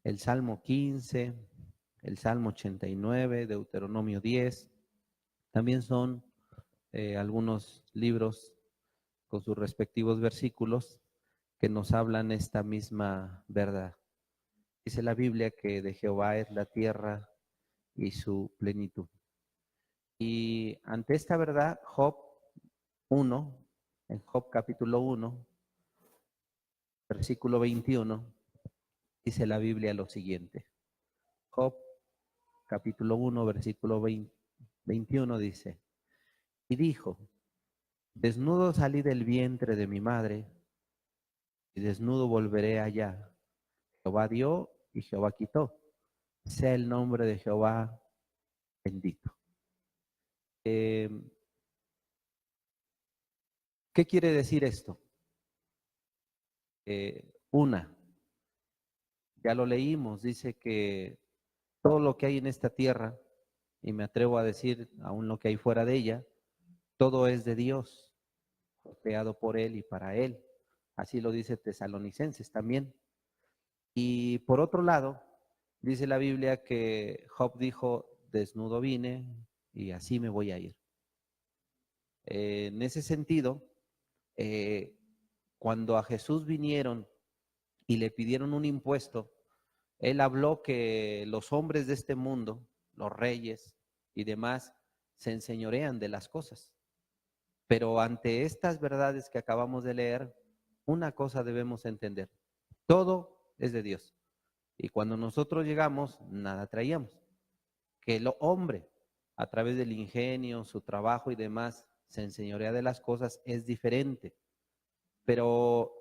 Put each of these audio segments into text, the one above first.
el Salmo 15, el Salmo 89, Deuteronomio 10. También son algunos libros con sus respectivos versículos que nos hablan esta misma verdad. Dice la Biblia que de Jehová es la tierra y su plenitud. Y ante esta verdad, Job 1, en Job capítulo 1, versículo 21, dice la Biblia lo siguiente. Job capítulo 1, versículo 21 dice, y dijo, desnudo salí del vientre de mi madre, y desnudo volveré allá. Jehová dio y Jehová quitó. Sea el nombre de Jehová bendito. ¿Qué quiere decir esto? Una, ya lo leímos, dice que todo lo que hay en esta tierra, y me atrevo a decir aún lo que hay fuera de ella, todo es de Dios, creado por Él y para Él. Así lo dice Tesalonicenses también. Y por otro lado, dice la Biblia que Job dijo, desnudo vine y así me voy a ir. En ese sentido, cuando a Jesús vinieron y le pidieron un impuesto, Él habló que los hombres de este mundo, los reyes y demás, se enseñorean de las cosas. Pero ante estas verdades que acabamos de leer, una cosa debemos entender. Todo es de Dios. Y cuando nosotros llegamos, nada traíamos. Que el hombre, a través del ingenio, su trabajo y demás, se enseñorea de las cosas es diferente. Pero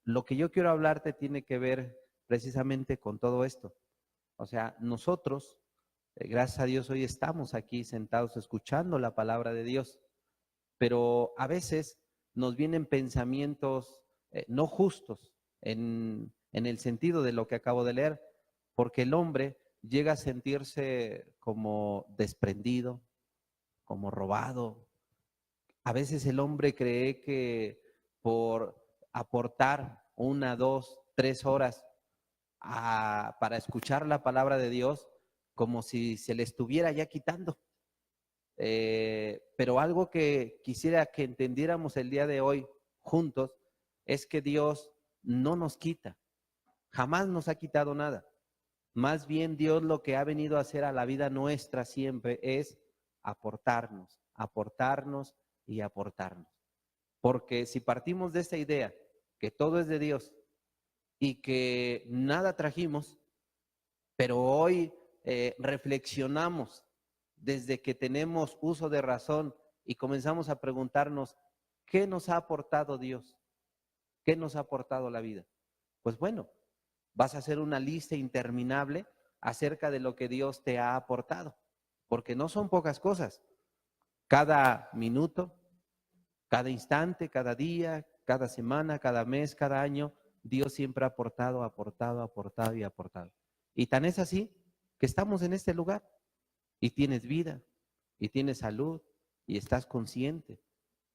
lo que yo quiero hablarte tiene que ver precisamente con todo esto. O sea, nosotros, gracias a Dios, hoy estamos aquí sentados escuchando la palabra de Dios, pero a veces nos vienen pensamientos no justos en el sentido de lo que acabo de leer, porque el hombre llega a sentirse como desprendido, como robado. A veces el hombre cree que por aportar 1, 2, 3 horas para escuchar la palabra de Dios, como si se le estuviera ya quitando. Pero algo que quisiera que entendiéramos el día de hoy juntos es que Dios no nos quita, jamás nos ha quitado nada. Más bien Dios lo que ha venido a hacer a la vida nuestra siempre es aportarnos, aportarnos y aportarnos. Porque si partimos de esta idea que todo es de Dios y que nada trajimos, pero hoy reflexionamos desde que tenemos uso de razón y comenzamos a preguntarnos, ¿qué nos ha aportado Dios? ¿Qué nos ha aportado la vida? Pues bueno, vas a hacer una lista interminable acerca de lo que Dios te ha aportado, porque no son pocas cosas. Cada minuto, cada instante, cada día, cada semana, cada mes, cada año, Dios siempre ha aportado, aportado, aportado y aportado. Y tan es así que estamos en este lugar y tienes vida y tienes salud y estás consciente.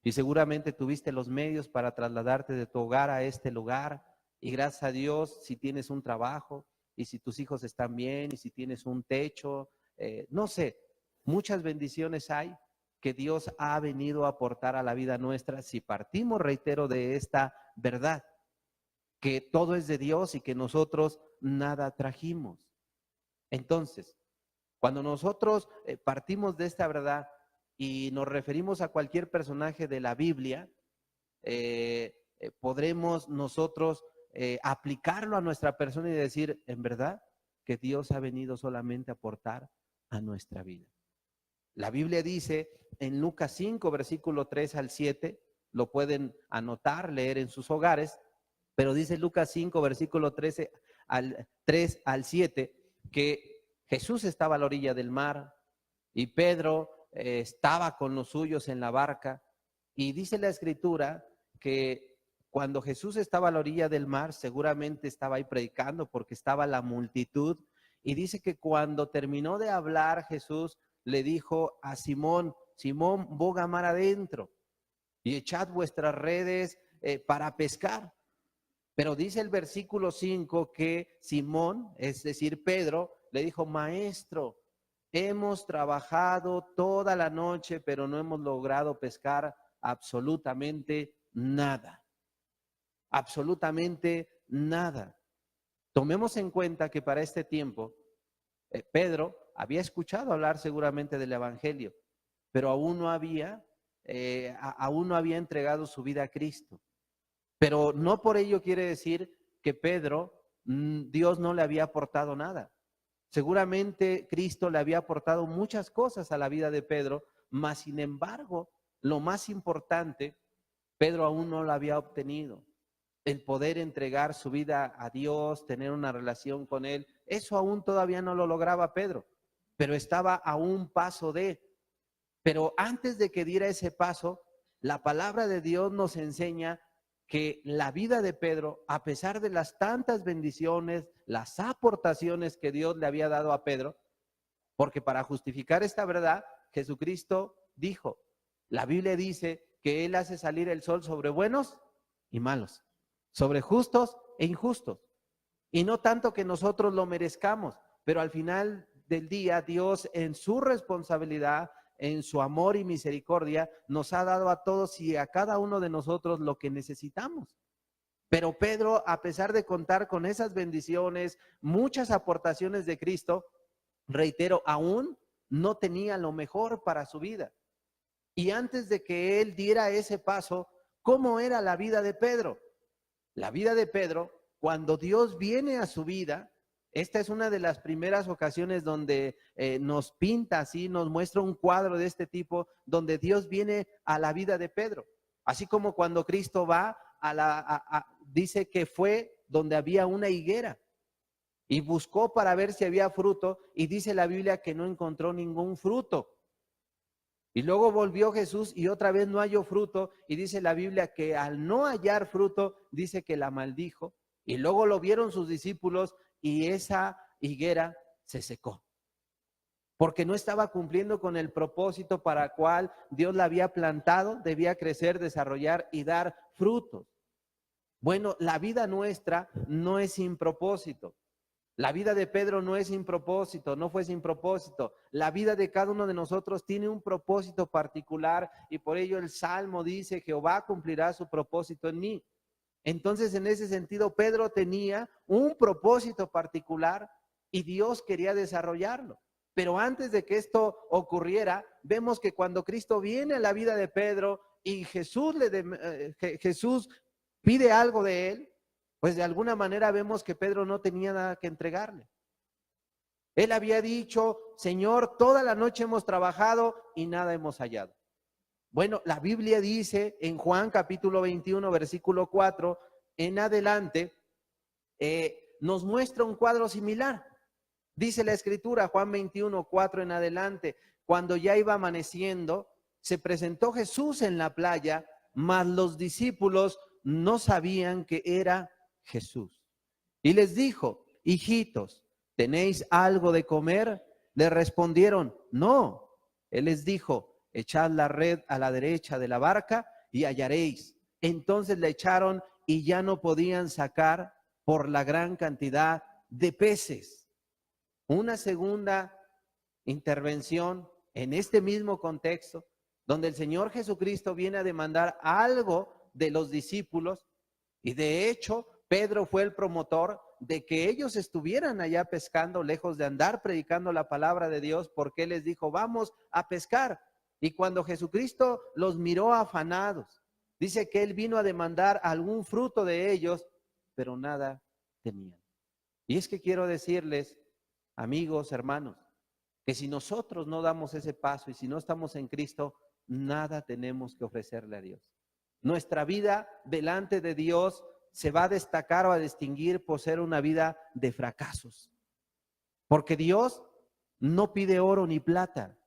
Y seguramente tuviste los medios para trasladarte de tu hogar a este lugar. Y gracias a Dios, si tienes un trabajo y si tus hijos están bien y si tienes un techo, no sé, muchas bendiciones hay que Dios ha venido a aportar a la vida nuestra si partimos, reitero, de esta verdad, que todo es de Dios y que nosotros nada trajimos. Entonces, cuando nosotros partimos de esta verdad y nos referimos a cualquier personaje de la Biblia, podremos nosotros aplicarlo a nuestra persona y decir, en verdad, que Dios ha venido solamente a aportar a nuestra vida. La Biblia dice en Lucas 5, versículo 3 al 7, lo pueden anotar, leer en sus hogares, pero dice Lucas 5, versículo 3 al 7, que Jesús estaba a la orilla del mar y Pedro estaba con los suyos en la barca, y dice la escritura que cuando Jesús estaba a la orilla del mar, seguramente estaba ahí predicando porque estaba la multitud, y dice que cuando terminó de hablar Jesús le dijo a Simón, Simón, boga mar adentro y echad vuestras redes para pescar. Pero dice el versículo 5 que Simón, es decir, Pedro, le dijo, maestro, hemos trabajado toda la noche, pero no hemos logrado pescar absolutamente nada. Absolutamente nada. Tomemos en cuenta que para este tiempo, Pedro había escuchado hablar seguramente del Evangelio, pero aún no había entregado su vida a Cristo. Pero no por ello quiere decir que Pedro, Dios no le había aportado nada. Seguramente Cristo le había aportado muchas cosas a la vida de Pedro, mas sin embargo, lo más importante, Pedro aún no lo había obtenido. El poder entregar su vida a Dios, tener una relación con Él, eso aún todavía no lo lograba Pedro, pero estaba a un paso de. Pero antes de que diera ese paso, la palabra de Dios nos enseña que la vida de Pedro, a pesar de las tantas bendiciones, las aportaciones que Dios le había dado a Pedro, porque para justificar esta verdad, Jesucristo dijo, la Biblia dice que Él hace salir el sol sobre buenos y malos, sobre justos e injustos. Y no tanto que nosotros lo merezcamos, pero al final del día Dios en su responsabilidad, en su amor y misericordia, nos ha dado a todos y a cada uno de nosotros lo que necesitamos. Pero Pedro, a pesar de contar con esas bendiciones, muchas aportaciones de Cristo, reitero, aún no tenía lo mejor para su vida. Y antes de que él diera ese paso, ¿cómo era la vida de Pedro? La vida de Pedro, cuando Dios viene a su vida, esta es una de las primeras ocasiones donde nos pinta así, nos muestra un cuadro de este tipo, donde Dios viene a la vida de Pedro. Así como cuando Cristo va dice que fue donde había una higuera y buscó para ver si había fruto, y dice la Biblia que no encontró ningún fruto. Y luego volvió Jesús y otra vez no halló fruto, y dice la Biblia que al no hallar fruto, dice que la maldijo, y luego lo vieron sus discípulos y esa higuera se secó, porque no estaba cumpliendo con el propósito para el cual Dios la había plantado, debía crecer, desarrollar y dar frutos. Bueno, la vida nuestra no es sin propósito. La vida de Pedro no es sin propósito, no fue sin propósito. La vida de cada uno de nosotros tiene un propósito particular, y por ello el Salmo dice, Jehová cumplirá su propósito en mí. Entonces, en ese sentido, Pedro tenía un propósito particular y Dios quería desarrollarlo. Pero antes de que esto ocurriera, vemos que cuando Cristo viene a la vida de Pedro y Jesús pide algo de él, pues de alguna manera vemos que Pedro no tenía nada que entregarle. Él había dicho, Señor, toda la noche hemos trabajado y nada hemos hallado. Bueno, la Biblia dice en Juan capítulo 21, versículo 4, en adelante, nos muestra un cuadro similar. Dice la Escritura, Juan 21, 4 en adelante, cuando ya iba amaneciendo, se presentó Jesús en la playa, mas los discípulos no sabían que era Jesús. Y les dijo, hijitos, ¿tenéis algo de comer? Le respondieron, no. Él les dijo, echad la red a la derecha de la barca y hallaréis. Entonces la echaron y ya no podían sacar por la gran cantidad de peces. Una segunda intervención en este mismo contexto, donde el Señor Jesucristo viene a demandar algo de los discípulos, y de hecho Pedro fue el promotor de que ellos estuvieran allá pescando, lejos de andar predicando la palabra de Dios, porque Él les dijo, vamos a pescar. Y cuando Jesucristo los miró afanados, dice que Él vino a demandar algún fruto de ellos, pero nada tenían. Y es que quiero decirles, amigos, hermanos, que si nosotros no damos ese paso y si no estamos en Cristo, nada tenemos que ofrecerle a Dios. Nuestra vida delante de Dios se va a destacar o a distinguir por ser una vida de fracasos. Porque Dios no pide oro ni plata.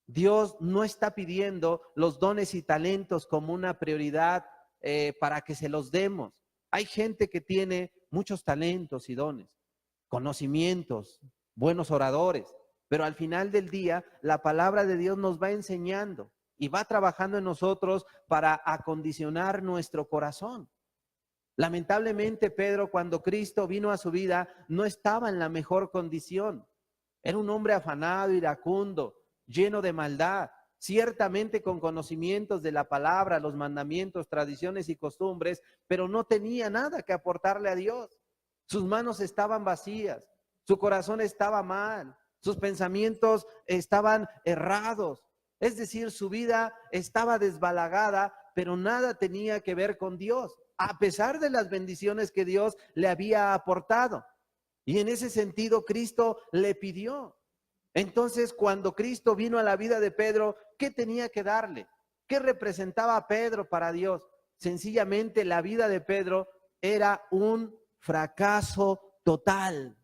Dios no está pidiendo los dones y talentos como una prioridad para que se los demos. Hay gente que tiene muchos talentos y dones, conocimientos, buenos oradores, pero al final del día la palabra de Dios nos va enseñando y va trabajando en nosotros para acondicionar nuestro corazón. Lamentablemente, Pedro, cuando Cristo vino a su vida, no estaba en la mejor condición. Era un hombre afanado, iracundo, lleno de maldad, ciertamente con conocimientos de la palabra, los mandamientos, tradiciones y costumbres, pero no tenía nada que aportarle a Dios. Sus manos estaban vacías, su corazón estaba mal, sus pensamientos estaban errados. Es decir, su vida estaba desbalagada, pero nada tenía que ver con Dios, a pesar de las bendiciones que Dios le había aportado. Y en ese sentido, Cristo le pidió. Entonces, cuando Cristo vino a la vida de Pedro, ¿qué tenía que darle? ¿Qué representaba Pedro para Dios? Sencillamente, la vida de Pedro era un fracaso total.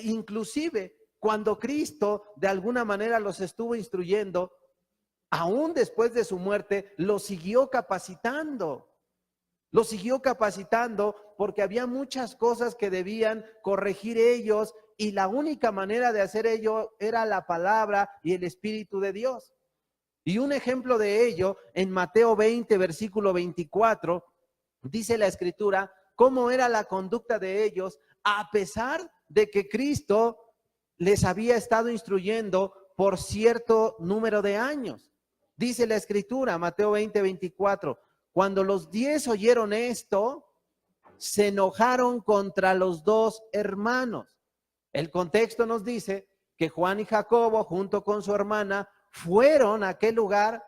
Inclusive, cuando Cristo de alguna manera los estuvo instruyendo, aún después de su muerte, los siguió capacitando. Los siguió capacitando porque había muchas cosas que debían corregir ellos y la única manera de hacer ello era la palabra y el Espíritu de Dios. Y un ejemplo de ello en Mateo 20, versículo 24, dice la Escritura, cómo era la conducta de ellos a pesar de que Cristo les había estado instruyendo por cierto número de años. Dice la Escritura, Mateo 20, 24, cuando los 10 oyeron esto, se enojaron contra los dos hermanos. El contexto nos dice que Juan y Jacobo, junto con su hermana, fueron a aquel lugar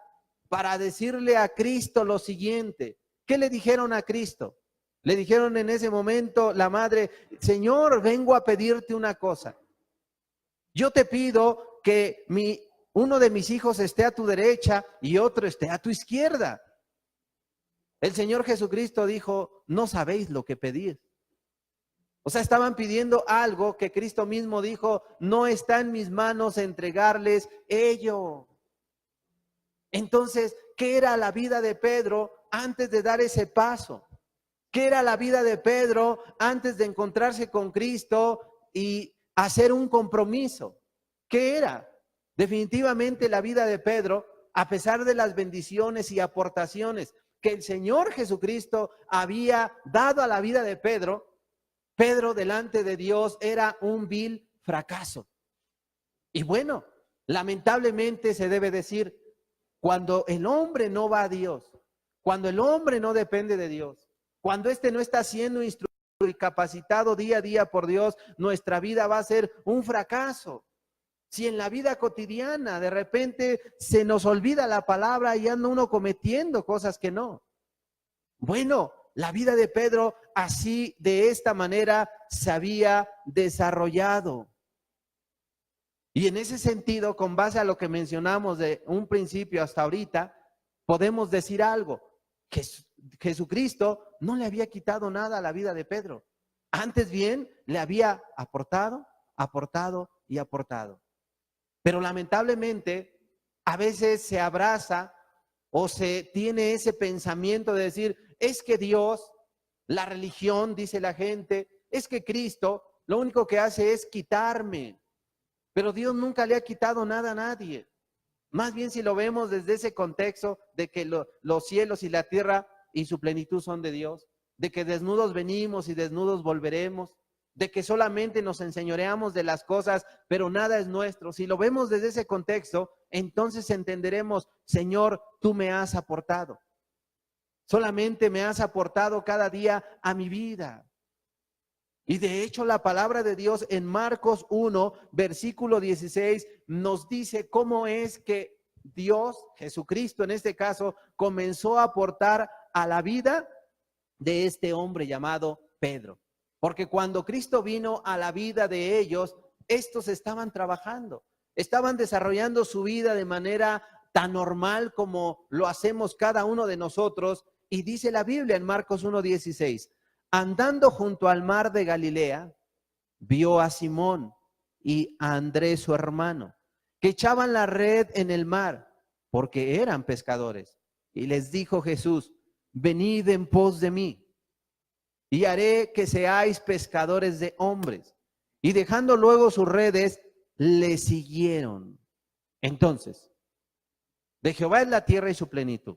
para decirle a Cristo lo siguiente. ¿Qué le dijeron a Cristo? Le dijeron en ese momento la madre, Señor, vengo a pedirte una cosa. Yo te pido que uno de mis hijos esté a tu derecha y otro esté a tu izquierda. El Señor Jesucristo dijo, no sabéis lo que pedís. O sea, estaban pidiendo algo que Cristo mismo dijo, no está en mis manos entregarles ello. Entonces, ¿qué era la vida de Pedro antes de dar ese paso? ¿Qué era la vida de Pedro antes de encontrarse con Cristo y hacer un compromiso? ¿Qué era? Definitivamente la vida de Pedro, a pesar de las bendiciones y aportaciones que el Señor Jesucristo había dado a la vida de Pedro, Pedro delante de Dios era un vil fracaso. Y bueno, lamentablemente se debe decir, cuando el hombre no va a Dios, cuando el hombre no depende de Dios, cuando éste no está siendo instruido y capacitado día a día por Dios, nuestra vida va a ser un fracaso. Si en la vida cotidiana de repente se nos olvida la palabra y anda uno cometiendo cosas que no. Bueno, la vida de Pedro así, de esta manera, se había desarrollado. Y en ese sentido, con base a lo que mencionamos de un principio hasta ahorita, podemos decir algo, que Jesucristo no le había quitado nada a la vida de Pedro. Antes bien, le había aportado, aportado y aportado. Pero lamentablemente, a veces se abraza o se tiene ese pensamiento de decir, es que Dios, la religión, dice la gente, es que Cristo lo único que hace es quitarme. Pero Dios nunca le ha quitado nada a nadie. Más bien si lo vemos desde ese contexto de que los cielos y la tierra y su plenitud son de Dios, de que desnudos venimos y desnudos volveremos, de que solamente nos enseñoreamos de las cosas, pero nada es nuestro. Si lo vemos desde ese contexto, entonces entenderemos, Señor, tú me has aportado. Solamente me has aportado cada día a mi vida. Y de hecho la palabra de Dios en Marcos 1, versículo 16, nos dice cómo es que Dios, Jesucristo en este caso, comenzó a aportar a la vida de este hombre llamado Pedro. Porque cuando Cristo vino a la vida de ellos, estos estaban trabajando, estaban desarrollando su vida de manera tan normal como lo hacemos cada uno de nosotros. Y dice la Biblia en Marcos 1:16, andando junto al mar de Galilea, vio a Simón y a Andrés su hermano, que echaban la red en el mar, porque eran pescadores. Y les dijo Jesús, venid en pos de mí, y haré que seáis pescadores de hombres. Y dejando luego sus redes, le siguieron. Entonces, de Jehová es la tierra y su plenitud.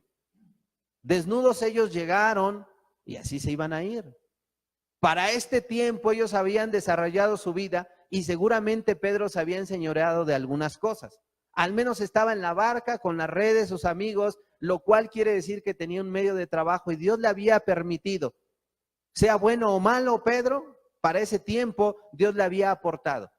Desnudos ellos llegaron y así se iban a ir. Para este tiempo ellos habían desarrollado su vida y seguramente Pedro se había enseñoreado de algunas cosas. Al menos estaba en la barca con las redes, sus amigos, lo cual quiere decir que tenía un medio de trabajo y Dios le había permitido, sea bueno o malo Pedro, para ese tiempo Dios le había aportado.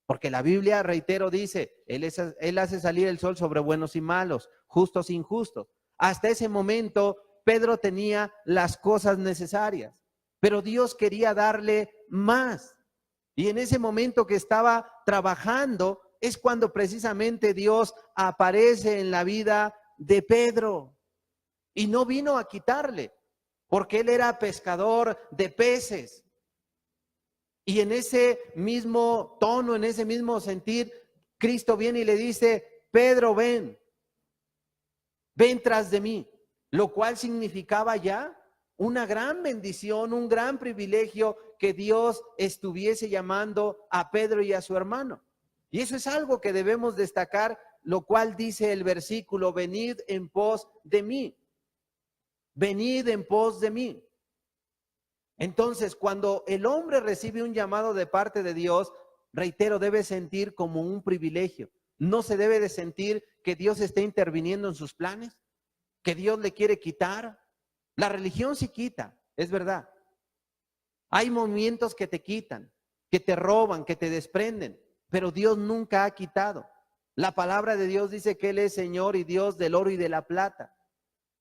Porque la Biblia, reitero, dice, él hace salir el sol sobre buenos y malos, justos e injustos. Hasta ese momento Pedro tenía las cosas necesarias, pero Dios quería darle más. Y en ese momento que estaba trabajando es cuando precisamente Dios aparece en la vida de Pedro. Y no vino a quitarle, porque él era pescador de peces. Y en ese mismo tono, en ese mismo sentir, Cristo viene y le dice, Pedro, ven tras de mí, lo cual significaba ya una gran bendición, un gran privilegio que Dios estuviese llamando a Pedro y a su hermano. Y eso es algo que debemos destacar, lo cual dice el versículo, venid en pos de mí, venid en pos de mí. Entonces, cuando el hombre recibe un llamado de parte de Dios, reitero, debe sentir como un privilegio. No se debe de sentir que Dios esté interviniendo en sus planes, que Dios le quiere quitar. La religión sí quita, es verdad. Hay movimientos que te quitan, que te roban, que te desprenden, pero Dios nunca ha quitado. La palabra de Dios dice que Él es Señor y Dios del oro y de la plata.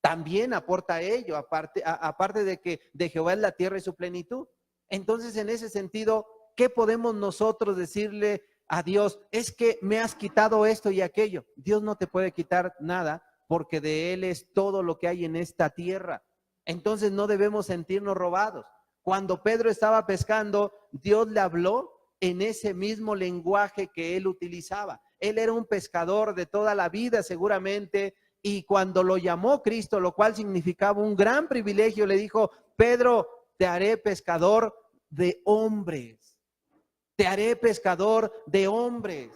También aporta ello, aparte de que de Jehová es la tierra y su plenitud. Entonces, en ese sentido, ¿qué podemos nosotros decirle a Dios? Es que me has quitado esto y aquello. Dios no te puede quitar nada porque de Él es todo lo que hay en esta tierra. Entonces no debemos sentirnos robados. Cuando Pedro estaba pescando, Dios le habló en ese mismo lenguaje que él utilizaba. Él era un pescador de toda la vida seguramente, y cuando lo llamó Cristo, lo cual significaba un gran privilegio, le dijo, Pedro, te haré pescador de hombres. Te haré pescador de hombres.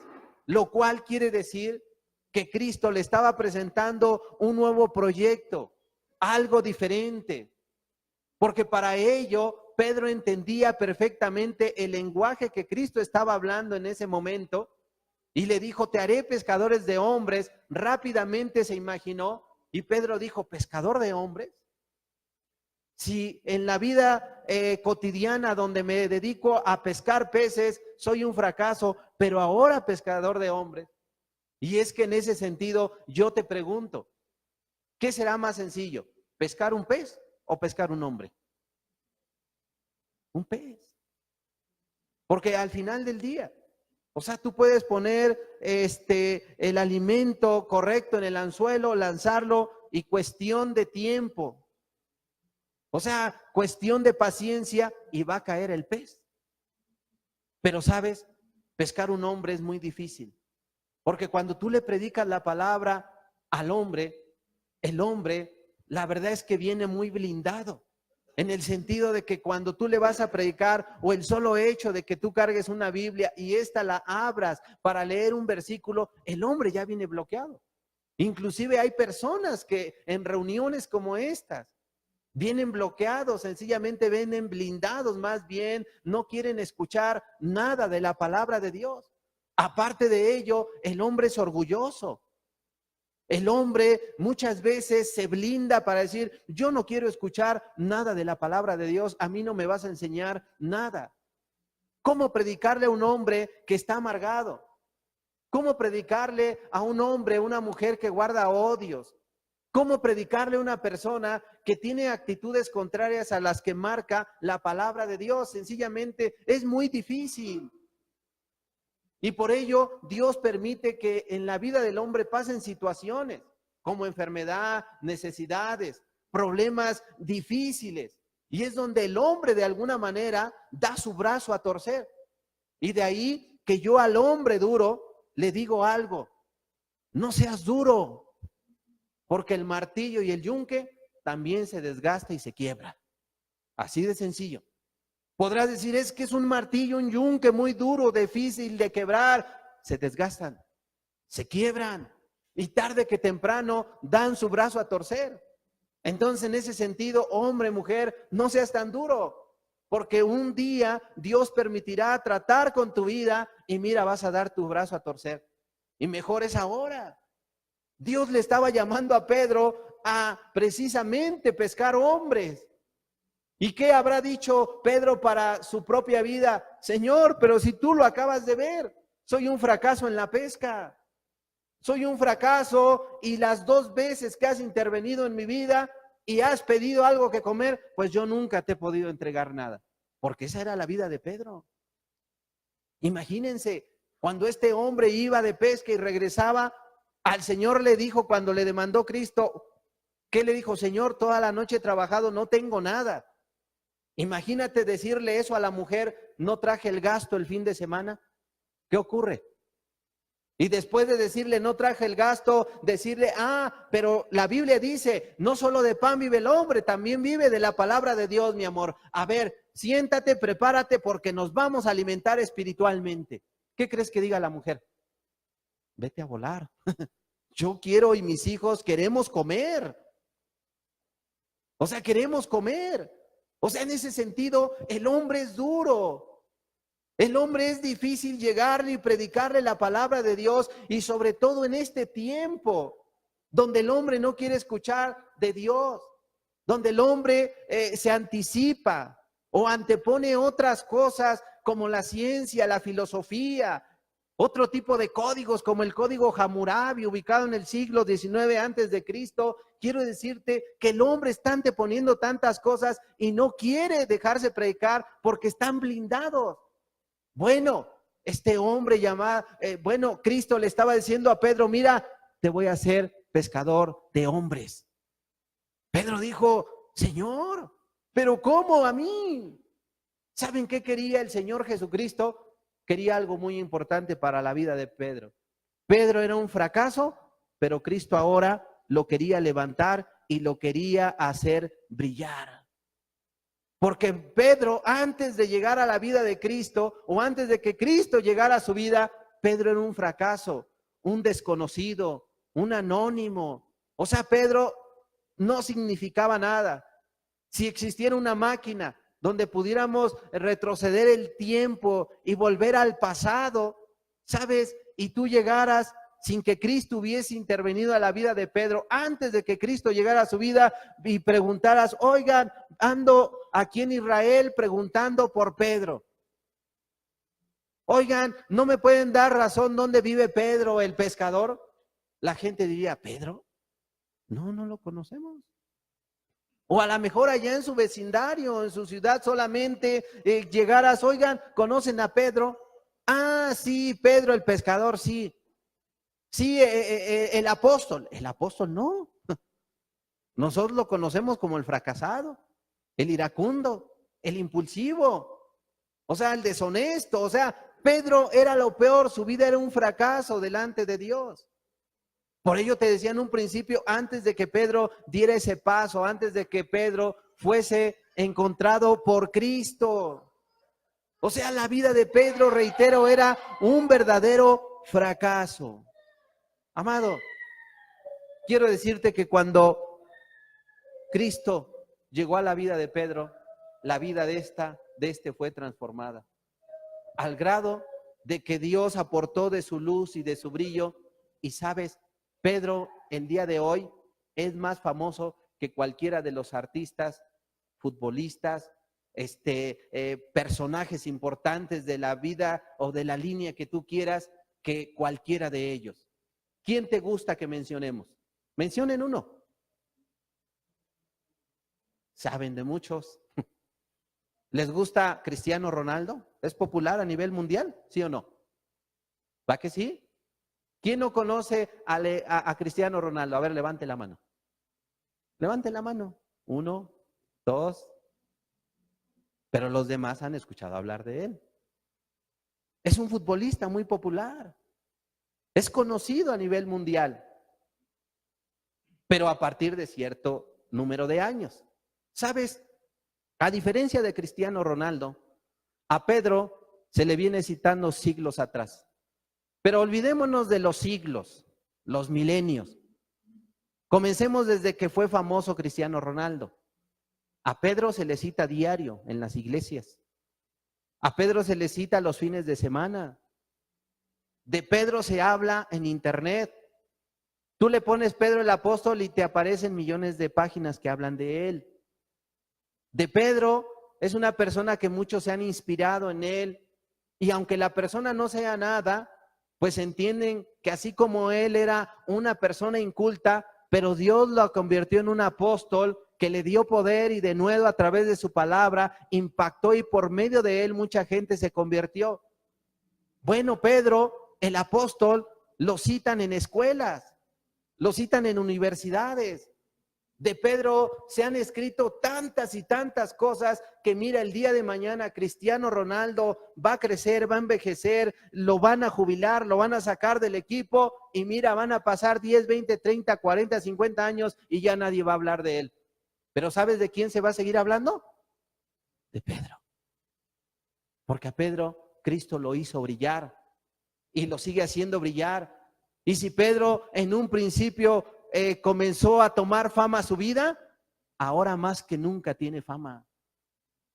Lo cual quiere decir que Cristo le estaba presentando un nuevo proyecto, algo diferente. Porque para ello, Pedro entendía perfectamente el lenguaje que Cristo estaba hablando en ese momento. Y le dijo, te haré pescadores de hombres. Rápidamente se imaginó. Y Pedro dijo, ¿pescador de hombres? Si en la vida cotidiana donde me dedico a pescar peces, soy un fracaso, pero ahora pescador de hombres. Y es que en ese sentido yo te pregunto, ¿qué será más sencillo? ¿Pescar un pez o pescar un hombre? Un pez. Porque al final del día, o sea, tú puedes poner el alimento correcto en el anzuelo, lanzarlo y cuestión de tiempo. O sea, cuestión de paciencia y va a caer el pez. Pero sabes, pescar un hombre es muy difícil. Porque cuando tú le predicas la palabra al hombre, el hombre, la verdad es que viene muy blindado. En el sentido de que cuando tú le vas a predicar, o el solo hecho de que tú cargues una Biblia y esta la abras para leer un versículo, el hombre ya viene bloqueado. Inclusive hay personas que en reuniones como estas vienen bloqueados, sencillamente vienen blindados, más bien no quieren escuchar nada de la palabra de Dios. Aparte de ello, el hombre es orgulloso. El hombre muchas veces se blinda para decir, yo no quiero escuchar nada de la palabra de Dios, a mí no me vas a enseñar nada. ¿Cómo predicarle a un hombre que está amargado? ¿Cómo predicarle a un hombre, una mujer que guarda odios? ¿Cómo predicarle a una persona que tiene actitudes contrarias a las que marca la palabra de Dios? Sencillamente es muy difícil. Y por ello Dios permite que en la vida del hombre pasen situaciones como enfermedad, necesidades, problemas difíciles. Y es donde el hombre de alguna manera da su brazo a torcer. Y de ahí que yo al hombre duro le digo algo, no seas duro, porque el martillo y el yunque también se desgasta y se quiebra. Así de sencillo. Podrás decir, es que es un martillo, un yunque muy duro, difícil de quebrar. Se desgastan, se quiebran y tarde que temprano dan su brazo a torcer. Entonces, en ese sentido, hombre, mujer, no seas tan duro, porque un día Dios permitirá tratar con tu vida y mira, vas a dar tu brazo a torcer. Y mejor es ahora. Dios le estaba llamando a Pedro a precisamente pescar hombres. ¿Y qué habrá dicho Pedro para su propia vida? Señor, pero si tú lo acabas de ver, soy un fracaso en la pesca. Soy un fracaso y las 2 veces que has intervenido en mi vida y has pedido algo que comer, pues yo nunca te he podido entregar nada. Porque esa era la vida de Pedro. Imagínense, cuando este hombre iba de pesca y regresaba, al Señor le dijo cuando le demandó Cristo, ¿qué le dijo? Señor, toda la noche he trabajado, no tengo nada. Imagínate decirle eso a la mujer, no traje el gasto el fin de semana. ¿Qué ocurre? Y después de decirle, no traje el gasto, decirle, pero la Biblia dice, no solo de pan vive el hombre, también vive de la palabra de Dios, mi amor. A ver, siéntate, prepárate, porque nos vamos a alimentar espiritualmente. ¿Qué crees que diga la mujer? Vete a volar. Yo quiero y mis hijos queremos comer. O sea, queremos comer. O sea, en ese sentido, el hombre es duro. El hombre es difícil llegarle y predicarle la palabra de Dios, y sobre todo en este tiempo donde el hombre no quiere escuchar de Dios, donde el hombre se anticipa o antepone otras cosas como la ciencia, la filosofía, otro tipo de códigos como el código Hammurabi ubicado en el siglo XIX antes de Cristo. Quiero decirte que el hombre está anteponiendo tantas cosas y no quiere dejarse predicar porque están blindados. Bueno, este hombre llamado, Cristo le estaba diciendo a Pedro, mira, te voy a hacer pescador de hombres. Pedro dijo, Señor, ¿pero cómo a mí? ¿Saben qué quería el Señor Jesucristo? Quería algo muy importante para la vida de Pedro. Pedro era un fracaso, pero Cristo ahora lo quería levantar y lo quería hacer brillar. Porque Pedro, antes de llegar a la vida de Cristo, o antes de que Cristo llegara a su vida, Pedro era un fracaso, un desconocido, un anónimo. O sea, Pedro no significaba nada. Si existiera una máquina donde pudiéramos retroceder el tiempo y volver al pasado, ¿sabes? Y tú llegaras sin que Cristo hubiese intervenido a la vida de Pedro, antes de que Cristo llegara a su vida, y preguntaras, oigan, ando aquí en Israel preguntando por Pedro. Oigan, ¿no me pueden dar razón dónde vive Pedro, el pescador? La gente diría, ¿Pedro? No, no lo conocemos. O a lo mejor allá en su vecindario, en su ciudad solamente llegaras, oigan, ¿conocen a Pedro? Ah, sí, Pedro el pescador, sí. Sí, el apóstol no. Nosotros lo conocemos como el fracasado, el iracundo, el impulsivo, o sea, el deshonesto. O sea, Pedro era lo peor, su vida era un fracaso delante de Dios. Por ello te decía en un principio, antes de que Pedro diera ese paso, antes de que Pedro fuese encontrado por Cristo. O sea, la vida de Pedro, reitero, era un verdadero fracaso. Amado, quiero decirte que cuando Cristo llegó a la vida de Pedro, la vida de este fue transformada. Al grado de que Dios aportó de su luz y de su brillo. Y sabes, Pedro el día de hoy es más famoso que cualquiera de los artistas, futbolistas, personajes importantes de la vida o de la línea que tú quieras, que cualquiera de ellos. ¿Quién te gusta que mencionemos? Mencionen uno. ¿Saben de muchos? ¿Les gusta Cristiano Ronaldo? ¿Es popular a nivel mundial? ¿Sí o no? ¿Va que sí? ¿Quién no conoce a Cristiano Ronaldo? A ver, levante la mano. Levante la mano. 1, 2. Pero los demás han escuchado hablar de él. Es un futbolista muy popular. Es conocido a nivel mundial. Pero a partir de cierto número de años. ¿Sabes? A diferencia de Cristiano Ronaldo, a Pedro se le viene citando siglos atrás. Pero olvidémonos de los siglos, los milenios. Comencemos desde que fue famoso Cristiano Ronaldo. A Pedro se le cita diario en las iglesias. A Pedro se le cita los fines de semana. De Pedro se habla en internet. Tú le pones Pedro el apóstol y te aparecen millones de páginas que hablan de él. De Pedro es una persona que muchos se han inspirado en él. Y aunque la persona no sea nada, pues entienden que así como él era una persona inculta, pero Dios lo convirtió en un apóstol que le dio poder y de nuevo a través de su palabra impactó y por medio de él mucha gente se convirtió. Bueno, Pedro, el apóstol, lo citan en escuelas, lo citan en universidades. De Pedro se han escrito tantas y tantas cosas que mira, el día de mañana Cristiano Ronaldo va a crecer, va a envejecer, lo van a jubilar, lo van a sacar del equipo y mira, van a pasar 10, 20, 30, 40, 50 años y ya nadie va a hablar de él. Pero ¿sabes de quién se va a seguir hablando? De Pedro. Porque a Pedro Cristo lo hizo brillar y lo sigue haciendo brillar. Y si Pedro en un principio comenzó a tomar fama su vida, ahora más que nunca tiene fama.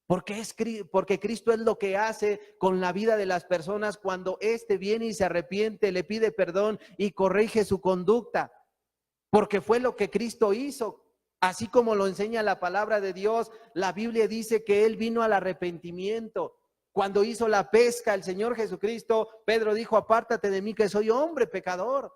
Porque Cristo es lo que hace con la vida de las personas cuando éste viene y se arrepiente, le pide perdón y corrige su conducta. Porque fue lo que Cristo hizo. Así como lo enseña la palabra de Dios, la Biblia dice que Él vino al arrepentimiento. Cuando hizo la pesca, el Señor Jesucristo, Pedro dijo, apártate de mí que soy hombre pecador.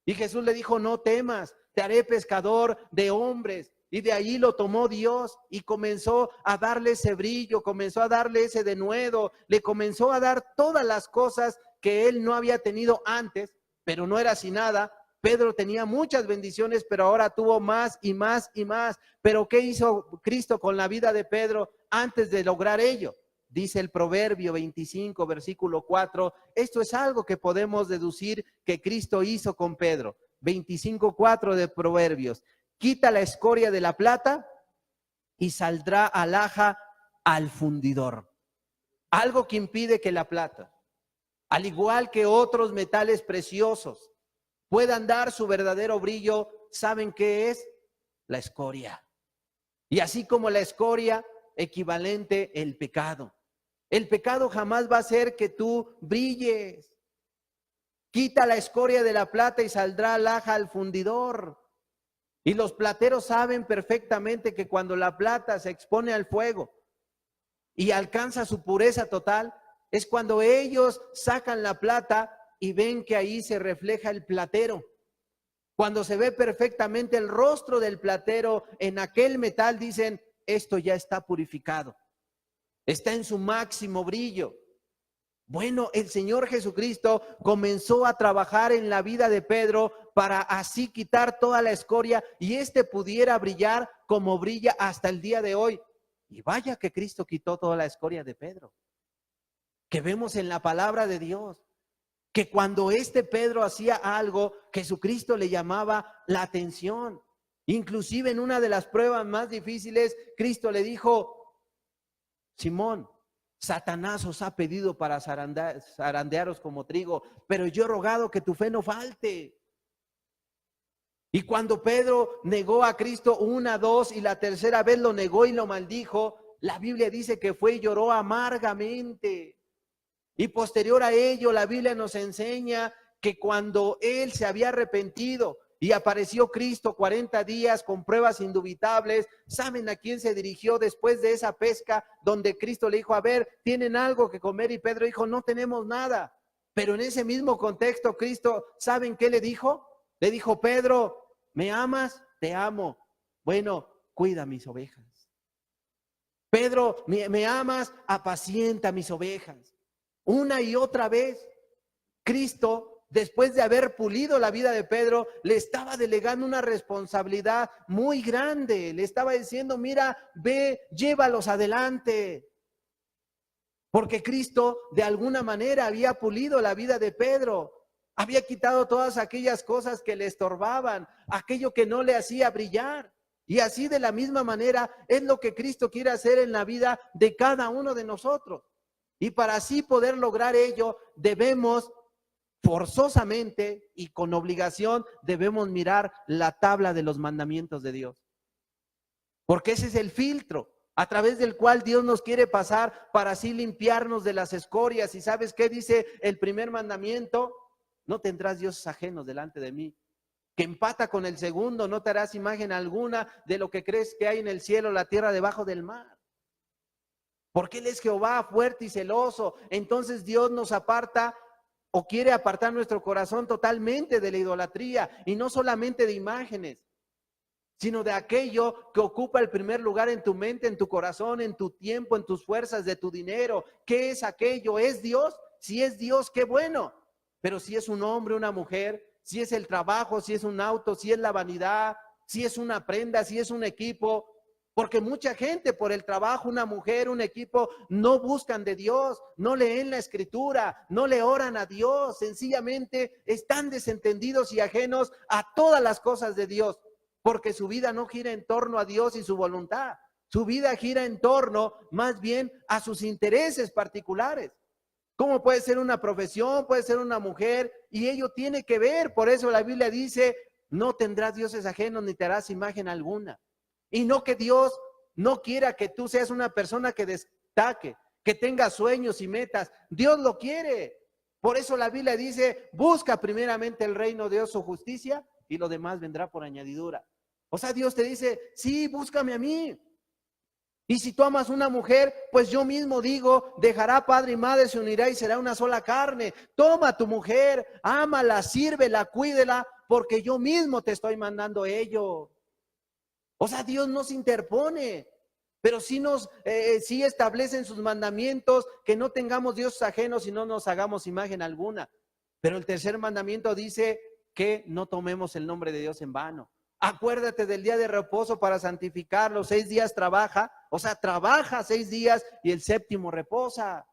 Y Jesús le dijo, no temas, te haré pescador de hombres. Y de ahí lo tomó Dios y comenzó a darle ese brillo, comenzó a darle ese denuedo, le comenzó a dar todas las cosas que él no había tenido antes, pero no era así nada. Pedro tenía muchas bendiciones, pero ahora tuvo más y más y más. Pero ¿qué hizo Cristo con la vida de Pedro antes de lograr ello? Dice el Proverbio 25, versículo 4. Esto es algo que podemos deducir que Cristo hizo con Pedro. 25:4 de Proverbios. Quita la escoria de la plata y saldrá alhaja al fundidor. Algo que impide que la plata, al igual que otros metales preciosos, puedan dar su verdadero brillo. ¿Saben qué es? La escoria. Y así como la escoria, equivalente el pecado. El pecado jamás va a hacer que tú brilles. Quita la escoria de la plata y saldrá alhaja al fundidor. Y los plateros saben perfectamente que cuando la plata se expone al fuego y alcanza su pureza total, es cuando ellos sacan la plata y ven que ahí se refleja el platero. Cuando se ve perfectamente el rostro del platero en aquel metal, dicen, esto ya está purificado. Está en su máximo brillo. Bueno, el Señor Jesucristo comenzó a trabajar en la vida de Pedro para así quitar toda la escoria y éste pudiera brillar como brilla hasta el día de hoy. Y vaya que Cristo quitó toda la escoria de Pedro. Que vemos en la palabra de Dios, que cuando Pedro hacía algo, Jesucristo le llamaba la atención. Inclusive en una de las pruebas más difíciles, Cristo le dijo, Simón, Satanás os ha pedido para zarandearos como trigo, pero yo he rogado que tu fe no falte. Y cuando Pedro negó a Cristo 1, 2 y la tercera vez lo negó y lo maldijo, la Biblia dice que fue y lloró amargamente. Y posterior a ello, la Biblia nos enseña que cuando él se había arrepentido y apareció Cristo 40 días con pruebas indubitables, ¿saben a quién se dirigió después de esa pesca donde Cristo le dijo, a ver, ¿tienen algo que comer? Y Pedro dijo, no tenemos nada. Pero en ese mismo contexto, Cristo, ¿saben qué le dijo? Le dijo, Pedro, ¿me amas? Te amo. Bueno, cuida mis ovejas. Pedro, ¿me amas? Apacienta mis ovejas. Una y otra vez, Cristo, después de haber pulido la vida de Pedro, le estaba delegando una responsabilidad muy grande. Le estaba diciendo, mira, ve, llévalos adelante. Porque Cristo de alguna manera había pulido la vida de Pedro. Había quitado todas aquellas cosas que le estorbaban, aquello que no le hacía brillar. Y así de la misma manera es lo que Cristo quiere hacer en la vida de cada uno de nosotros. Y para así poder lograr ello, debemos forzosamente y con obligación debemos mirar la tabla de los mandamientos de Dios. Porque ese es el filtro a través del cual Dios nos quiere pasar para así limpiarnos de las escorias. ¿Y sabes qué dice el primer mandamiento? No tendrás dioses ajenos delante de mí. Que empata con el segundo, no te harás imagen alguna de lo que crees que hay en el cielo, la tierra, debajo del mar. Porque Él es Jehová fuerte y celoso. Entonces Dios nos aparta o quiere apartar nuestro corazón totalmente de la idolatría, y no solamente de imágenes, sino de aquello que ocupa el primer lugar en tu mente, en tu corazón, en tu tiempo, en tus fuerzas, de tu dinero. ¿Qué es aquello? ¿Es Dios? Si es Dios, qué bueno. Pero si es un hombre, una mujer, si es el trabajo, si es un auto, si es la vanidad, si es una prenda, si es un equipo. Porque mucha gente por el trabajo, una mujer, un equipo, no buscan de Dios, no leen la escritura, no le oran a Dios, sencillamente están desentendidos y ajenos a todas las cosas de Dios, porque su vida no gira en torno a Dios y su voluntad. Su vida gira en torno más bien a sus intereses particulares. ¿Cómo puede ser una profesión? Puede ser una mujer, y ello tiene que ver. Por eso la Biblia dice, no tendrás dioses ajenos ni te harás imagen alguna. Y no que Dios no quiera que tú seas una persona que destaque, que tenga sueños y metas. Dios lo quiere. Por eso la Biblia dice, busca primeramente el reino de Dios, su justicia, y lo demás vendrá por añadidura. O sea, Dios te dice, sí, búscame a mí. Y si tú amas una mujer, pues yo mismo digo, dejará padre y madre, se unirá y será una sola carne. Toma a tu mujer, ámala, sírvela, cuídela, porque yo mismo te estoy mandando ello. O sea, Dios no se interpone, pero sí establece en sus mandamientos que no tengamos dioses ajenos y no nos hagamos imagen alguna. Pero el tercer mandamiento dice que no tomemos el nombre de Dios en vano. Acuérdate del día de reposo para santificarlo. 6 días trabaja, o sea, trabaja 6 días y el séptimo reposa.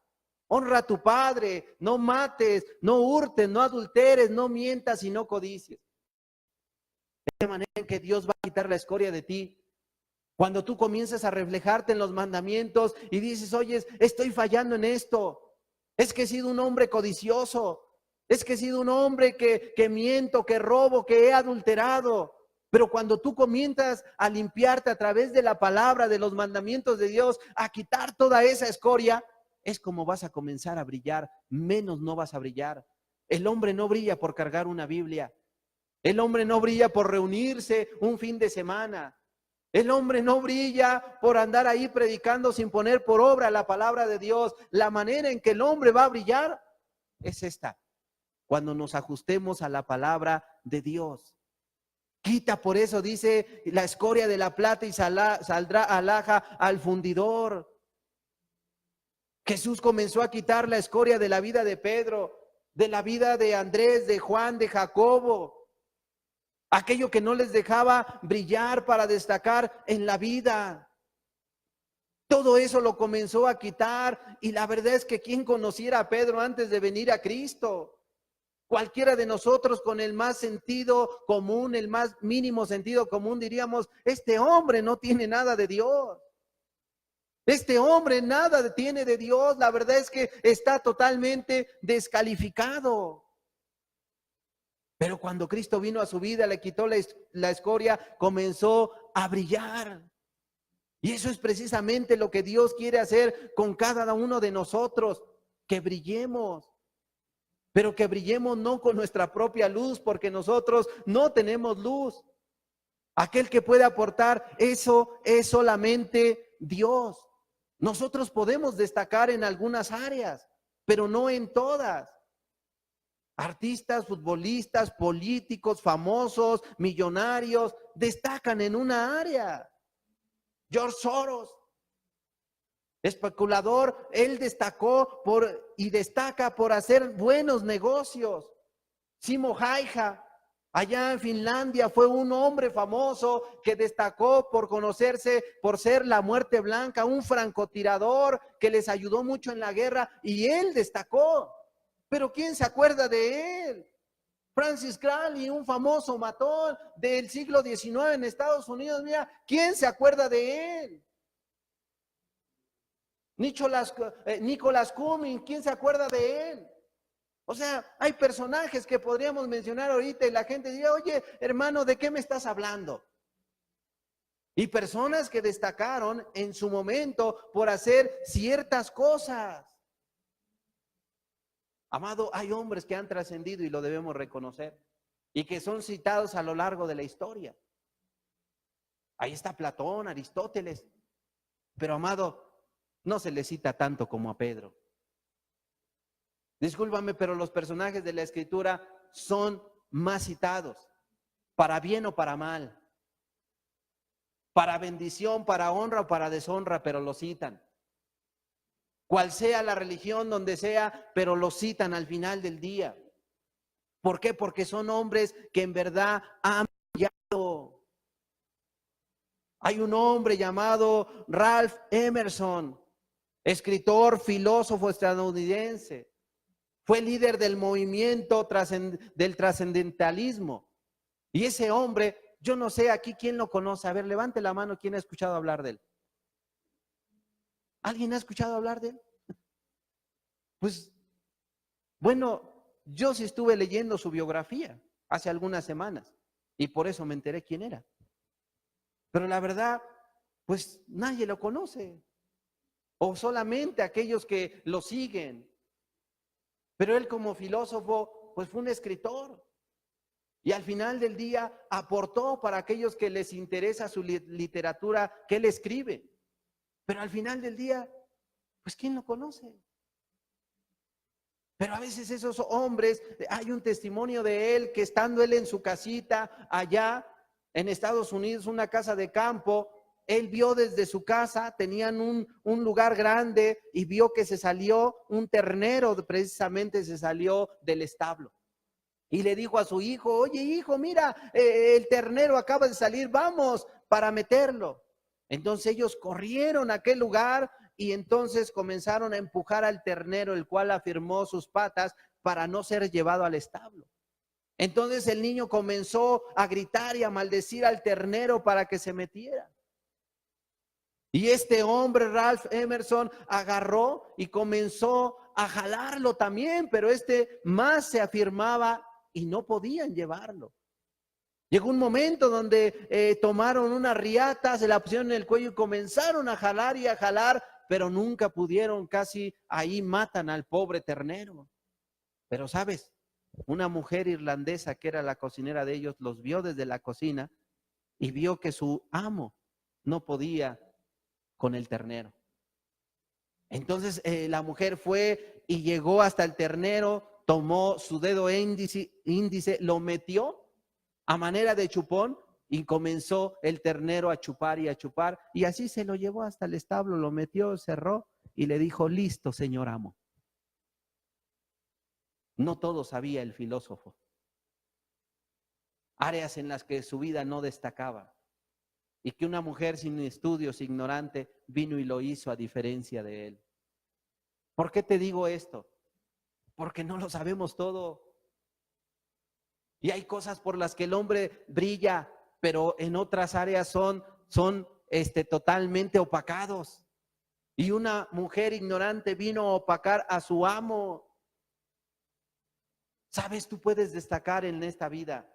Honra a tu padre, no mates, no hurtes, no adulteres, no mientas y no codicies. De manera en que Dios va a quitar la escoria de ti. Cuando tú comienzas a reflejarte en los mandamientos y dices, oye, estoy fallando en esto. Es que he sido un hombre codicioso. Es que he sido un hombre que miento, que robo, que he adulterado. Pero cuando tú comienzas a limpiarte a través de la palabra, de los mandamientos de Dios, a quitar toda esa escoria, es como vas a comenzar a brillar. Menos no vas a brillar. El hombre no brilla por cargar una Biblia. El hombre no brilla por reunirse un fin de semana. El hombre no brilla por andar ahí predicando sin poner por obra la palabra de Dios. La manera en que el hombre va a brillar es esta: cuando nos ajustemos a la palabra de Dios. Quita, por eso dice, la escoria de la plata y saldrá alhaja al fundidor. Jesús comenzó a quitar la escoria de la vida de Pedro, de la vida de Andrés, de Juan, de Jacobo. Aquello que no les dejaba brillar para destacar en la vida. Todo eso lo comenzó a quitar, y la verdad es que ¿quién conociera a Pedro antes de venir a Cristo? Cualquiera de nosotros con el más sentido común, el más mínimo sentido común, diríamos, este hombre no tiene nada de Dios. Este hombre nada tiene de Dios. La verdad es que está totalmente descalificado. Pero cuando Cristo vino a su vida, le quitó la escoria, comenzó a brillar. Y eso es precisamente lo que Dios quiere hacer con cada uno de nosotros, que brillemos. Pero que brillemos no con nuestra propia luz, porque nosotros no tenemos luz. Aquel que puede aportar eso es solamente Dios. Nosotros podemos destacar en algunas áreas, pero no en todas. Artistas, futbolistas, políticos, famosos, millonarios, destacan en una área. George Soros, especulador, él destacó y destaca por hacer buenos negocios. Simo Häyhä, allá en Finlandia, fue un hombre famoso que destacó por conocerse, por ser la muerte blanca, un francotirador que les ayudó mucho en la guerra, y él destacó. Pero ¿quién se acuerda de él? Francis Crowley, un famoso matón del siglo XIX en Estados Unidos, mira, ¿quién se acuerda de él? Nicholas Cummings, ¿quién se acuerda de él? O sea, hay personajes que podríamos mencionar ahorita y la gente diría, oye, hermano, ¿de qué me estás hablando? Y personas que destacaron en su momento por hacer ciertas cosas. Amado, hay hombres que han trascendido y lo debemos reconocer y que son citados a lo largo de la historia. Ahí está Platón, Aristóteles, pero amado, no se le cita tanto como a Pedro. Discúlpame, pero los personajes de la Escritura son más citados, para bien o para mal, para bendición, para honra o para deshonra, pero lo citan. Cual sea la religión, donde sea, pero lo citan al final del día. ¿Por qué? Porque son hombres que en verdad han brillado. Hay un hombre llamado Ralph Emerson, escritor, filósofo estadounidense. Fue líder del movimiento del trascendentalismo. Y ese hombre, yo no sé aquí quién lo conoce. A ver, levante la mano, ¿quién ha escuchado hablar de él? ¿Alguien ha escuchado hablar de él? Pues, bueno, yo sí estuve leyendo su biografía hace algunas semanas y por eso me enteré quién era. Pero la verdad, pues nadie lo conoce. O solamente aquellos que lo siguen. Pero él como filósofo, pues fue un escritor. Y al final del día aportó para aquellos que les interesa su literatura que él escribe. Pero al final del día, pues ¿quién lo conoce? Pero a veces esos hombres, hay un testimonio de él que estando él en su casita allá en Estados Unidos, una casa de campo, él vio desde su casa, tenían un lugar grande y vio que se salió un ternero, precisamente se salió del establo. Y le dijo a su hijo, oye hijo, mira, el ternero acaba de salir, vamos para meterlo. Entonces ellos corrieron a aquel lugar y entonces comenzaron a empujar al ternero, el cual afirmó sus patas para no ser llevado al establo. Entonces el niño comenzó a gritar y a maldecir al ternero para que se metiera. Y este hombre, Ralph Emerson, agarró y comenzó a jalarlo también, pero este más se afirmaba y no podían llevarlo. Llegó un momento donde tomaron unas riatas, se la pusieron en el cuello y comenzaron a jalar, pero nunca pudieron, casi ahí matan al pobre ternero. Pero sabes, una mujer irlandesa que era la cocinera de ellos, los vio desde la cocina y vio que su amo no podía con el ternero. Entonces la mujer fue y llegó hasta el ternero, tomó su dedo índice, lo metió a manera de chupón y comenzó el ternero a chupar y así se lo llevó hasta el establo, lo metió, cerró y le dijo, listo, señor amo. No todo sabía el filósofo. Áreas en las que su vida no destacaba y que una mujer sin estudios, ignorante, vino y lo hizo a diferencia de él. ¿Por qué te digo esto? Porque no lo sabemos todo. Y hay cosas por las que el hombre brilla, pero en otras áreas son totalmente opacados. Y una mujer ignorante vino a opacar a su amo. Sabes, tú puedes destacar en esta vida,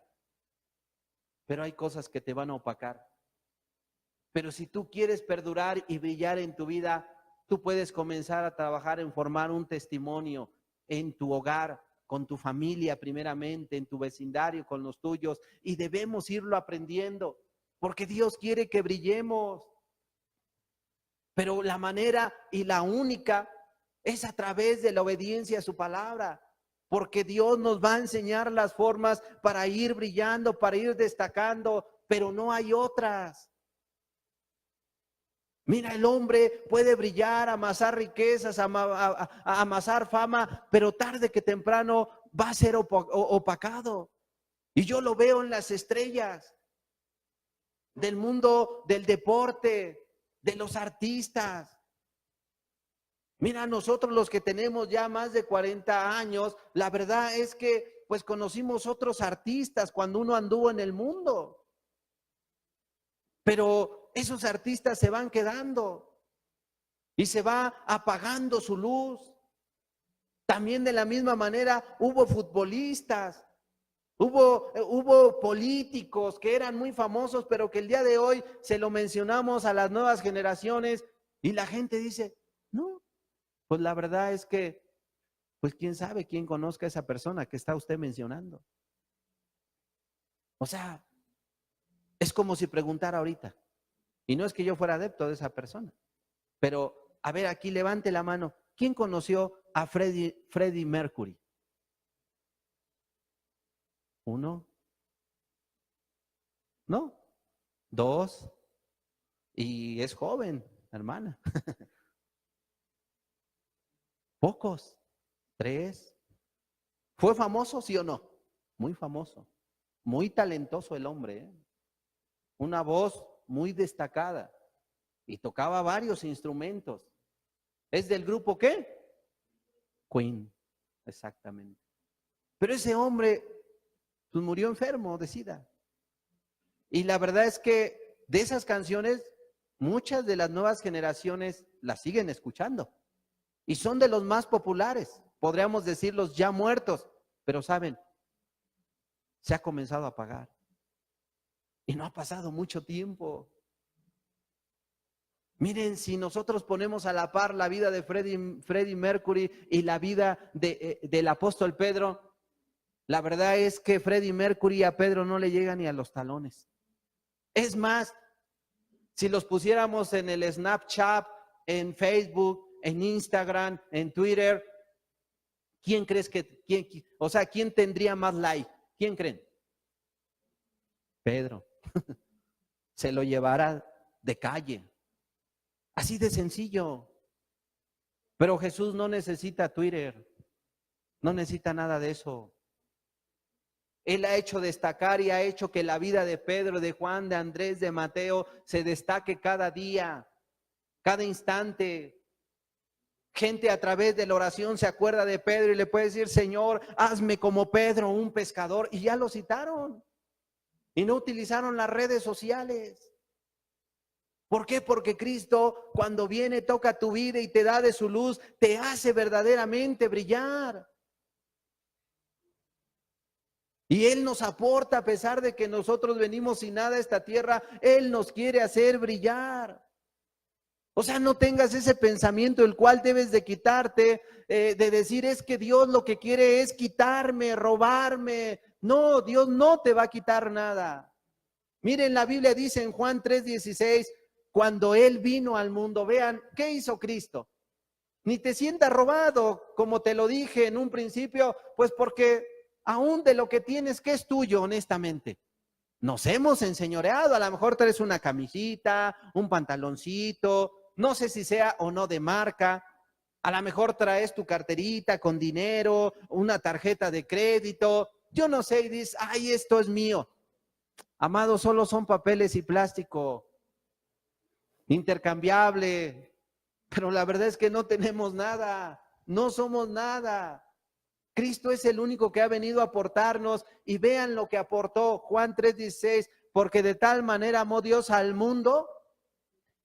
pero hay cosas que te van a opacar. Pero si tú quieres perdurar y brillar en tu vida, tú puedes comenzar a trabajar en formar un testimonio en tu hogar, con tu familia primeramente, en tu vecindario, con los tuyos. Y debemos irlo aprendiendo, porque Dios quiere que brillemos. Pero la manera y la única es a través de la obediencia a su palabra. Porque Dios nos va a enseñar las formas para ir brillando, para ir destacando, pero no hay otras. Mira, el hombre puede brillar, amasar riquezas, amasar fama, pero tarde que temprano va a ser opacado. Y yo lo veo en las estrellas del mundo del deporte, de los artistas. Mira, nosotros los que tenemos ya más de 40 años, la verdad es que pues conocimos otros artistas cuando uno anduvo en el mundo. Pero esos artistas se van quedando y se va apagando su luz. También de la misma manera hubo futbolistas, hubo políticos que eran muy famosos, pero que el día de hoy se lo mencionamos a las nuevas generaciones y la gente dice, no, pues la verdad es que, pues quién sabe quién conozca a esa persona que está usted mencionando. O sea, es como si preguntara ahorita, y no es que yo fuera adepto de esa persona, pero a ver, aquí levante la mano, ¿quién conoció a Freddie Mercury? ¿Uno? ¿No? ¿Dos? Y es joven, hermana. Pocos. ¿Tres? ¿Fue famoso, sí o no? Muy famoso. Muy talentoso el hombre, ¿eh? Una voz muy destacada. Y tocaba varios instrumentos. ¿Es del grupo qué? Queen, exactamente. Pero ese hombre pues, murió enfermo de SIDA. Y la verdad es que de esas canciones, muchas de las nuevas generaciones las siguen escuchando. Y son de los más populares, podríamos decir los ya muertos. Pero saben, se ha comenzado a apagar. Y no ha pasado mucho tiempo. Miren, si nosotros ponemos a la par la vida de Freddie Mercury y la vida del apóstol Pedro, la verdad es que Freddie Mercury a Pedro no le llega ni a los talones. Es más, si los pusiéramos en el Snapchat, en Facebook, en Instagram, en Twitter, ¿quién crees quién tendría más like? ¿Quién creen? Pedro. Se lo llevará de calle. Así de sencillo. Pero Jesús no necesita Twitter, no necesita nada de eso. Él ha hecho destacar y ha hecho que la vida de Pedro, de Juan, de Andrés, de Mateo se destaque cada día, cada instante. Gente a través de la oración se acuerda de Pedro y le puede decir, Señor, hazme como Pedro, un pescador. Y ya lo citaron. Y no utilizaron las redes sociales. ¿Por qué? Porque Cristo cuando viene toca tu vida y te da de su luz, te hace verdaderamente brillar. Y Él nos aporta a pesar de que nosotros venimos sin nada a esta tierra, Él nos quiere hacer brillar. O sea, no tengas ese pensamiento el cual debes de quitarte, de decir es que Dios lo que quiere es quitarme, robarme. No, Dios no te va a quitar nada. Miren, la Biblia dice en Juan 3:16, cuando Él vino al mundo, vean, ¿qué hizo Cristo? Ni te sientas robado, como te lo dije en un principio, pues porque aún de lo que tienes, ¿qué es tuyo, honestamente? Nos hemos enseñoreado, a lo mejor traes una camisita, un pantaloncito, no sé si sea o no de marca, a lo mejor traes tu carterita con dinero, una tarjeta de crédito, yo no sé, y dices, ay, esto es mío. Amado, solo son papeles y plástico, intercambiable, pero la verdad es que no tenemos nada, no somos nada. Cristo es el único que ha venido a aportarnos y vean lo que aportó Juan 3:16, porque de tal manera amó Dios al mundo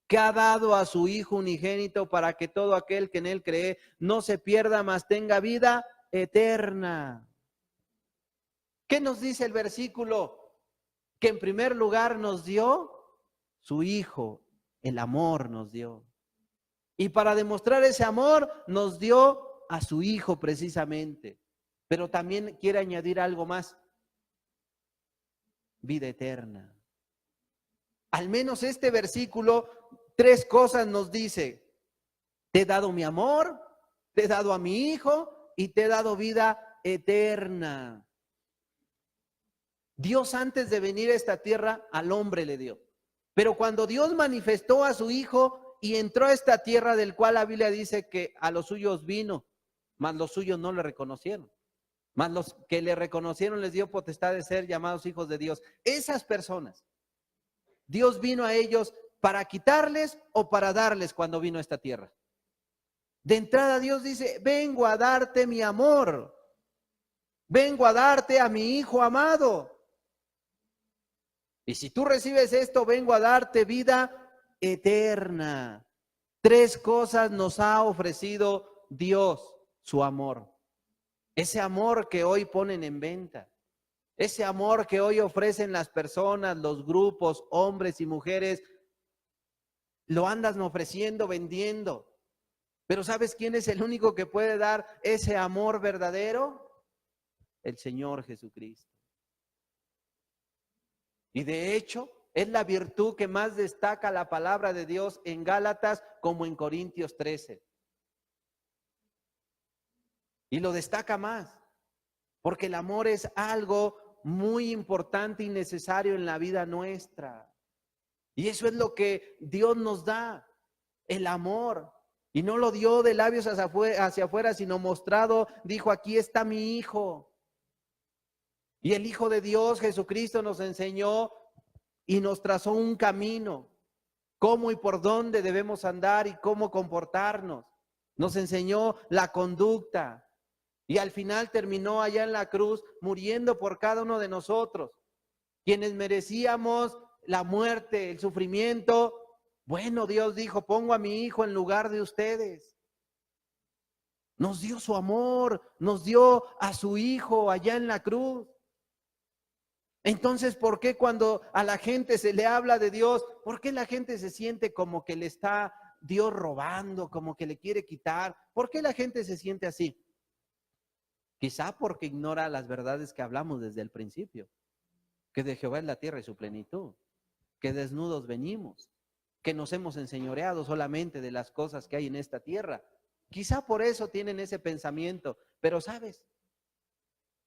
que ha dado a su Hijo unigénito para que todo aquel que en Él cree no se pierda, mas tenga vida eterna. ¿Qué nos dice el versículo? Que en primer lugar nos dio su Hijo, el amor nos dio. Y para demostrar ese amor nos dio a su Hijo precisamente. Pero también quiere añadir algo más. Vida eterna. Al menos este versículo, 3 cosas nos dice. Te he dado mi amor, te he dado a mi Hijo y te he dado vida eterna. Dios antes de venir a esta tierra al hombre le dio. Pero cuando Dios manifestó a su Hijo y entró a esta tierra del cual la Biblia dice que a los suyos vino, mas los suyos no le reconocieron. Mas los que le reconocieron les dio potestad de ser llamados hijos de Dios. Esas personas, Dios vino a ellos para quitarles o para darles cuando vino a esta tierra. De entrada Dios dice, vengo a darte mi amor. Vengo a darte a mi Hijo amado. Y si tú recibes esto, vengo a darte vida eterna. 3 cosas nos ha ofrecido Dios, su amor. ese amor que hoy ponen en venta, ese amor que hoy ofrecen las personas, los grupos, hombres y mujeres, lo andan ofreciendo, vendiendo. Pero ¿sabes quién es el único que puede dar ese amor verdadero? El Señor Jesucristo. Y de hecho, es la virtud que más destaca la palabra de Dios en Gálatas como en Corintios 13. Y lo destaca más, porque el amor es algo muy importante y necesario en la vida nuestra. Y eso es lo que Dios nos da, el amor. Y no lo dio de labios hacia afuera, sino mostrado, dijo, aquí está mi Hijo. Y el Hijo de Dios, Jesucristo, nos enseñó y nos trazó un camino, cómo y por dónde debemos andar y cómo comportarnos. Nos enseñó la conducta y al final terminó allá en la cruz muriendo por cada uno de nosotros, quienes merecíamos la muerte, el sufrimiento. Bueno, Dios dijo, pongo a mi Hijo en lugar de ustedes. Nos dio su amor, nos dio a su Hijo allá en la cruz. Entonces, ¿por qué cuando a la gente se le habla de Dios, por qué la gente se siente como que le está Dios robando, como que le quiere quitar? ¿Por qué la gente se siente así? Quizá porque ignora las verdades que hablamos desde el principio, que de Jehová es la tierra y su plenitud, que desnudos venimos, que nos hemos enseñoreado solamente de las cosas que hay en esta tierra. Quizá por eso tienen ese pensamiento, pero ¿sabes?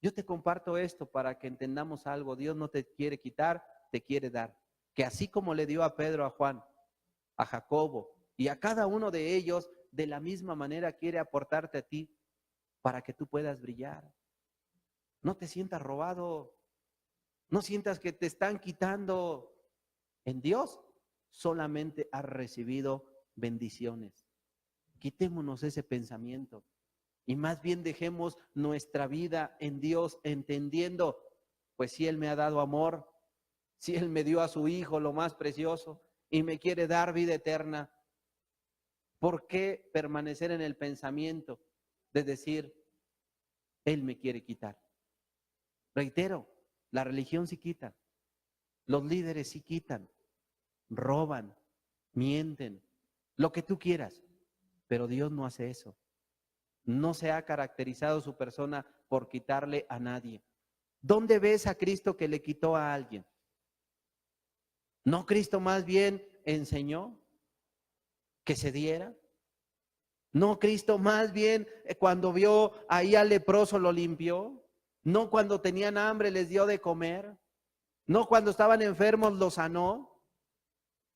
Yo te comparto esto para que entendamos algo. Dios no te quiere quitar, te quiere dar. Que así como le dio a Pedro, a Juan, a Jacobo y a cada uno de ellos, de la misma manera quiere aportarte a ti para que tú puedas brillar. No te sientas robado, no sientas que te están quitando. En Dios solamente has recibido bendiciones. Quitémonos ese pensamiento. Y más bien dejemos nuestra vida en Dios entendiendo, pues si Él me ha dado amor, si Él me dio a su Hijo lo más precioso y me quiere dar vida eterna, ¿por qué permanecer en el pensamiento de decir, Él me quiere quitar? Reitero, la religión sí quita, los líderes sí quitan, roban, mienten, lo que tú quieras, pero Dios no hace eso. No se ha caracterizado su persona por quitarle a nadie. ¿Dónde ves a Cristo que le quitó a alguien? ¿No Cristo más bien enseñó que se diera? ¿No Cristo más bien cuando vio ahí al leproso lo limpió? ¿No cuando tenían hambre les dio de comer? ¿No cuando estaban enfermos los sanó?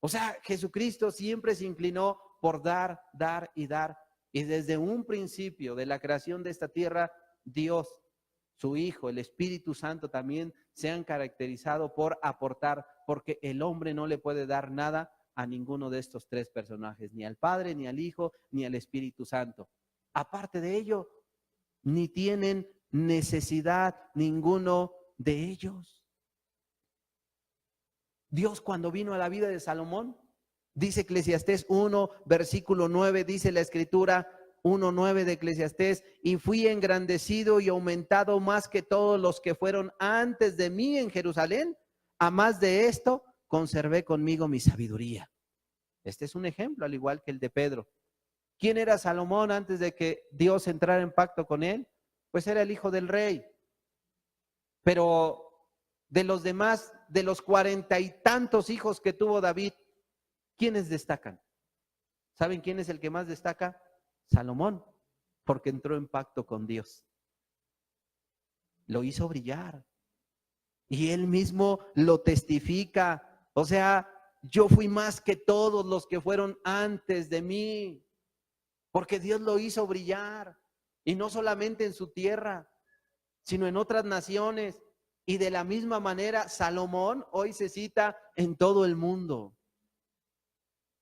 O sea, Jesucristo siempre se inclinó por dar, dar y dar. Y desde un principio de la creación de esta tierra, Dios, su Hijo, el Espíritu Santo también se han caracterizado por aportar, porque el hombre no le puede dar nada a ninguno de estos tres personajes, ni al Padre, ni al Hijo, ni al Espíritu Santo. Aparte de ello, ni tienen necesidad ninguno de ellos. Dios cuando vino a la vida de Salomón, dice Eclesiastés 1, versículo 9, dice la Escritura 1:9 de Eclesiastés, y fui engrandecido y aumentado más que todos los que fueron antes de mí en Jerusalén. A más de esto, conservé conmigo mi sabiduría. Este es un ejemplo, al igual que el de Pedro. ¿Quién era Salomón antes de que Dios entrara en pacto con él? Pues era el hijo del rey. Pero de los demás, de los 40 y tantos hijos que tuvo David, ¿quiénes destacan? ¿Saben quién es el que más destaca? Salomón, porque entró en pacto con Dios. Lo hizo brillar. Y él mismo lo testifica. O sea, yo fui más que todos los que fueron antes de mí, porque Dios lo hizo brillar. Y no solamente en su tierra, sino en otras naciones. Y de la misma manera, Salomón hoy se cita en todo el mundo.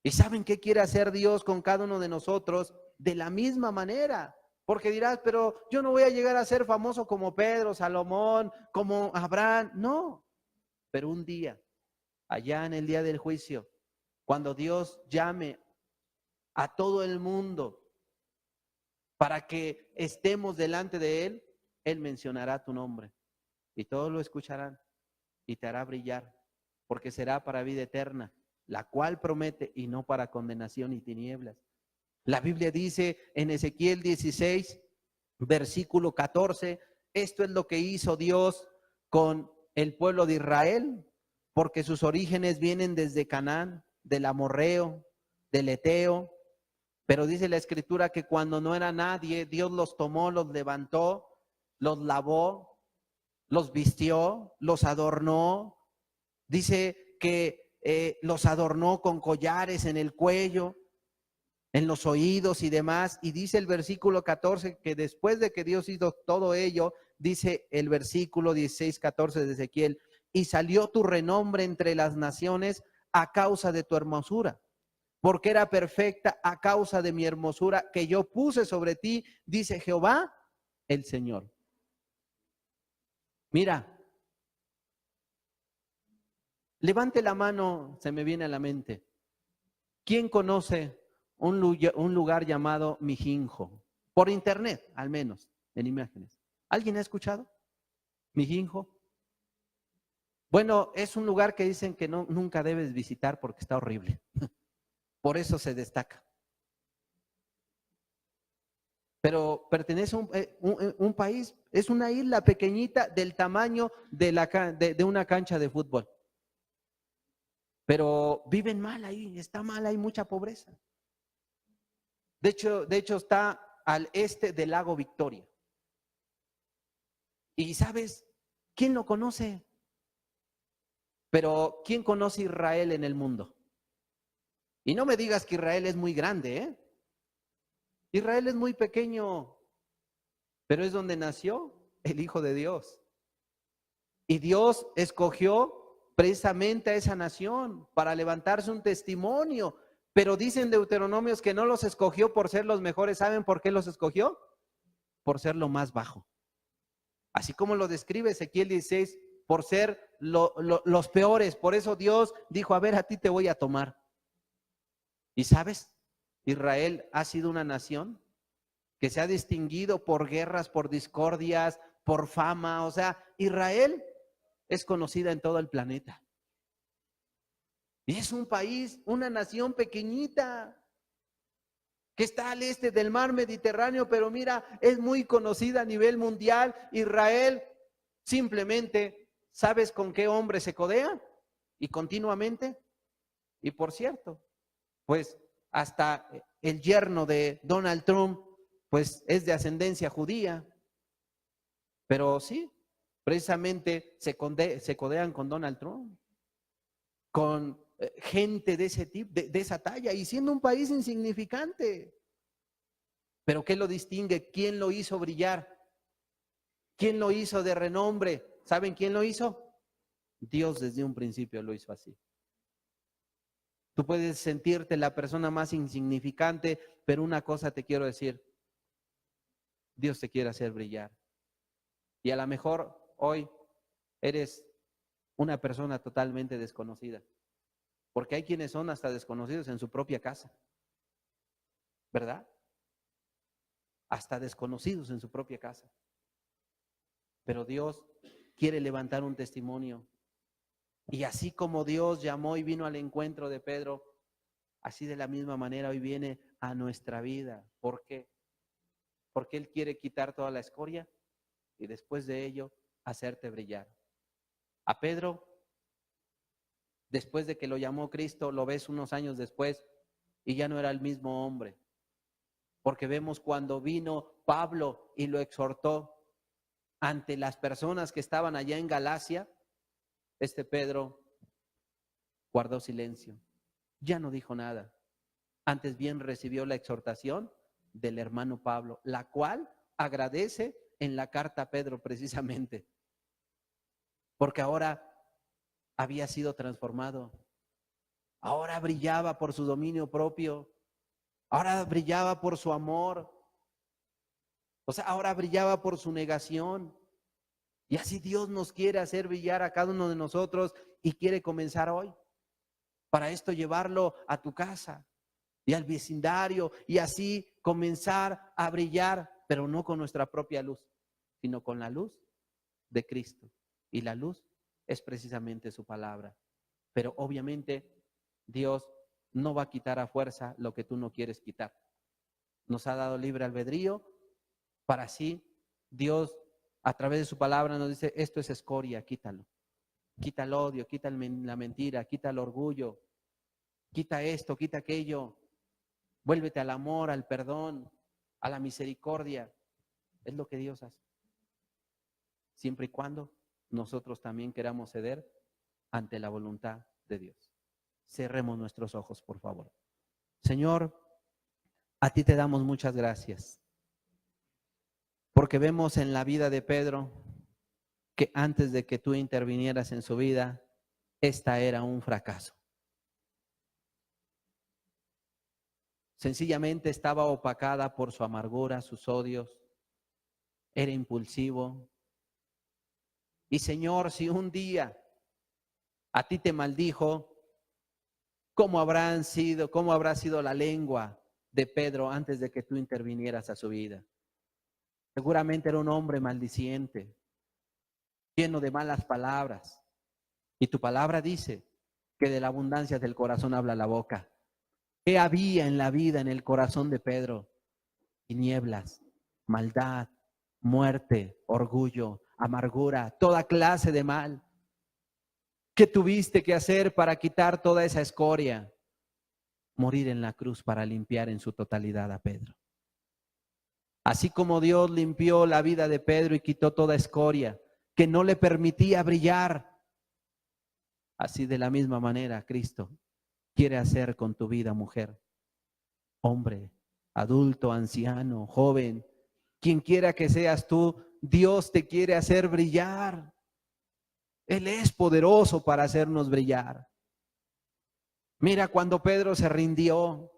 ¿Y saben qué quiere hacer Dios con cada uno de nosotros? De la misma manera. Porque dirás, pero yo no voy a llegar a ser famoso como Pedro, Salomón, como Abraham. No, pero un día, allá en el día del juicio, cuando Dios llame a todo el mundo para que estemos delante de Él, Él mencionará tu nombre y todos lo escucharán y te hará brillar, porque será para vida eterna, la cual promete y no para condenación y tinieblas. La Biblia dice en Ezequiel 16, versículo 14, esto es lo que hizo Dios con el pueblo de Israel, porque sus orígenes vienen desde Canaán, del amorreo, del eteo, pero dice la Escritura que cuando no era nadie, Dios los tomó, los levantó, los lavó, los vistió, los adornó. Dice que los adornó con collares en el cuello, en los oídos y demás. Y dice el versículo 14 que después de que Dios hizo todo ello, dice el versículo 16, 14 de Ezequiel, y salió tu renombre entre las naciones a causa de tu hermosura, porque era perfecta a causa de mi hermosura que yo puse sobre ti, dice Jehová el Señor. Mira, levante la mano, se me viene a la mente. ¿Quién conoce un lugar llamado Mijinjo? Por internet, al menos, en imágenes. ¿Alguien ha escuchado? Mijinjo. Bueno, es un lugar que dicen que nunca debes visitar porque está horrible. Por eso se destaca. Pero pertenece a un país, es una isla pequeñita del tamaño de una cancha de fútbol. Pero viven mal ahí, está mal, hay mucha pobreza. De hecho está al este del lago Victoria. Y ¿sabes quién lo conoce? Pero ¿quién conoce Israel en el mundo? Y no me digas que Israel es muy grande, ¿eh? Israel es muy pequeño, pero es donde nació el Hijo de Dios. Y Dios escogió precisamente a esa nación para levantarse un testimonio. Pero dicen Deuteronomios que no los escogió por ser los mejores. ¿Saben por qué los escogió? Por ser lo más bajo. Así como lo describe Ezequiel 16, por ser los peores. Por eso Dios dijo, a ver, a ti te voy a tomar. ¿Y sabes? Israel ha sido una nación que se ha distinguido por guerras, por discordias, por fama. O sea, Israel es conocida en todo el planeta. Y es un país, una nación pequeñita que está al este del mar Mediterráneo, pero mira, es muy conocida a nivel mundial. Israel, simplemente, ¿sabes con qué hombre se codea? Y continuamente. Y por cierto, pues hasta el yerno de Donald Trump, pues es de ascendencia judía. Pero sí, precisamente se codean con Donald Trump, con gente de ese tipo, de esa talla, y siendo un país insignificante. Pero ¿qué lo distingue? ¿Quién lo hizo brillar? ¿Quién lo hizo de renombre? ¿Saben quién lo hizo? Dios desde un principio lo hizo así. Tú puedes sentirte la persona más insignificante, pero una cosa te quiero decir, Dios te quiere hacer brillar. Y a lo mejor hoy eres una persona totalmente desconocida, porque hay quienes son hasta desconocidos en su propia casa, ¿verdad? Hasta desconocidos en su propia casa. Pero Dios quiere levantar un testimonio. Y así como Dios llamó y vino al encuentro de Pedro, así de la misma manera hoy viene a nuestra vida. ¿Por qué? Porque Él quiere quitar toda la escoria y después de ello hacerte brillar. A Pedro, después de que lo llamó Cristo, lo ves unos años después y ya no era el mismo hombre. Porque vemos cuando vino Pablo y lo exhortó ante las personas que estaban allá en Galacia, Pedro guardó silencio, ya no dijo nada. Antes bien recibió la exhortación del hermano Pablo, la cual agradece en la carta a Pedro precisamente, porque ahora había sido transformado, ahora brillaba por su dominio propio, ahora brillaba por su amor, o sea, ahora brillaba por su negación. Y así Dios nos quiere hacer brillar a cada uno de nosotros y quiere comenzar hoy. Para esto llevarlo a tu casa y al vecindario y así comenzar a brillar, pero no con nuestra propia luz, sino con la luz de Cristo. Y la luz es precisamente su palabra. Pero obviamente Dios no va a quitar a fuerza lo que tú no quieres quitar. Nos ha dado libre albedrío para así Dios a través de su palabra nos dice, esto es escoria, quítalo. Quita el odio, quita la mentira, quita el orgullo, quita esto, quita aquello. Vuélvete al amor, al perdón, a la misericordia. Es lo que Dios hace. Siempre y cuando nosotros también queramos ceder ante la voluntad de Dios. Cerremos nuestros ojos, por favor. Señor, a ti te damos muchas gracias. Porque vemos en la vida de Pedro que antes de que tú intervinieras en su vida, esta era un fracaso. Sencillamente estaba opacada por su amargura, sus odios, era impulsivo. Y Señor, si un día a ti te maldijo, ¿cómo habrá sido la lengua de Pedro antes de que tú intervinieras a su vida? Seguramente era un hombre maldiciente, lleno de malas palabras. Y tu palabra dice que de la abundancia del corazón habla la boca. ¿Qué había en la vida, en el corazón de Pedro? Tinieblas, maldad, muerte, orgullo, amargura, toda clase de mal. ¿Qué tuviste que hacer para quitar toda esa escoria? Morir en la cruz para limpiar en su totalidad a Pedro. Así como Dios limpió la vida de Pedro y quitó toda escoria que no le permitía brillar, así de la misma manera Cristo quiere hacer con tu vida, mujer, hombre, adulto, anciano, joven, quien quiera que seas tú, Dios te quiere hacer brillar. Él es poderoso para hacernos brillar. Mira, cuando Pedro se rindió,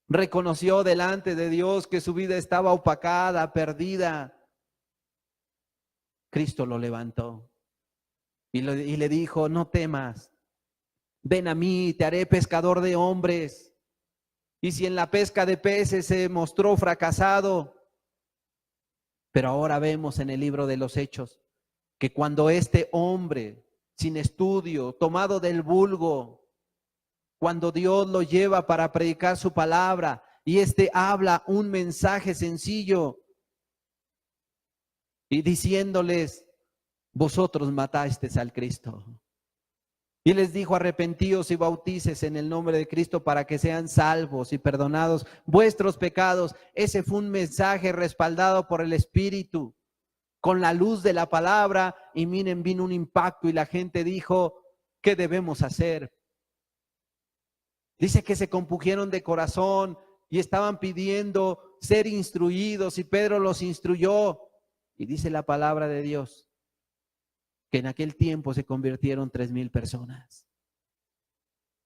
reconoció delante de Dios que su vida estaba opacada, perdida, Cristo lo levantó y le dijo, no temas, ven a mí, te haré pescador de hombres. Y si en la pesca de peces se mostró fracasado, pero ahora vemos en el libro de los Hechos que cuando este hombre sin estudio, tomado del vulgo, cuando Dios lo lleva para predicar su palabra y este habla un mensaje sencillo y diciéndoles, vosotros matasteis al Cristo. Y les dijo, arrepentíos y bautíces en el nombre de Cristo para que sean salvos y perdonados vuestros pecados. Ese fue un mensaje respaldado por el Espíritu, con la luz de la palabra. Y miren, vino un impacto y la gente dijo, ¿qué debemos hacer? Dice que se compungieron de corazón y estaban pidiendo ser instruidos y Pedro los instruyó. Y dice la palabra de Dios que en aquel tiempo se convirtieron 3,000 personas.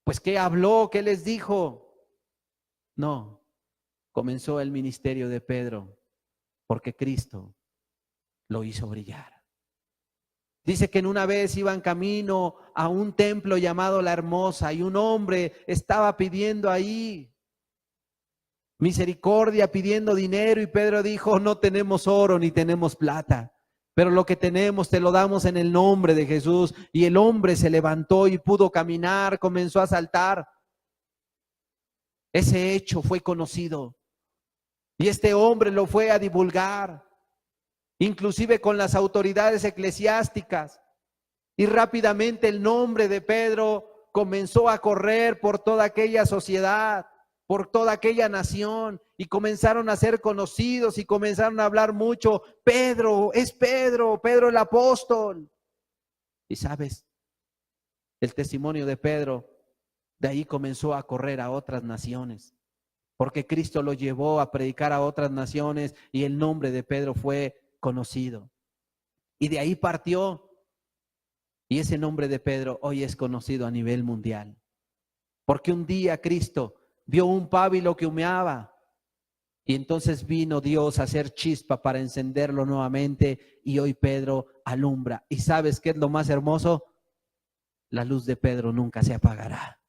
Pues ¿qué habló? ¿Qué les dijo? No, comenzó el ministerio de Pedro porque Cristo lo hizo brillar. Dice que en una vez iban camino a un templo llamado La Hermosa y un hombre estaba pidiendo ahí misericordia, pidiendo dinero, y Pedro dijo, no tenemos oro ni tenemos plata, pero lo que tenemos te lo damos en el nombre de Jesús. Y el hombre se levantó y pudo caminar, comenzó a saltar. Ese hecho fue conocido y este hombre lo fue a divulgar, inclusive con las autoridades eclesiásticas, y rápidamente el nombre de Pedro comenzó a correr por toda aquella sociedad, por toda aquella nación, y comenzaron a ser conocidos y comenzaron a hablar mucho. Pedro, es Pedro, Pedro el apóstol. Y sabes, el testimonio de Pedro de ahí comenzó a correr a otras naciones, porque Cristo lo llevó a predicar a otras naciones y el nombre de Pedro fue conocido. Y de ahí partió. Y ese nombre de Pedro hoy es conocido a nivel mundial. Porque un día Cristo vio un pábilo que humeaba y entonces vino Dios a hacer chispa para encenderlo nuevamente y hoy Pedro alumbra. ¿Y sabes qué es lo más hermoso? La luz de Pedro nunca se apagará.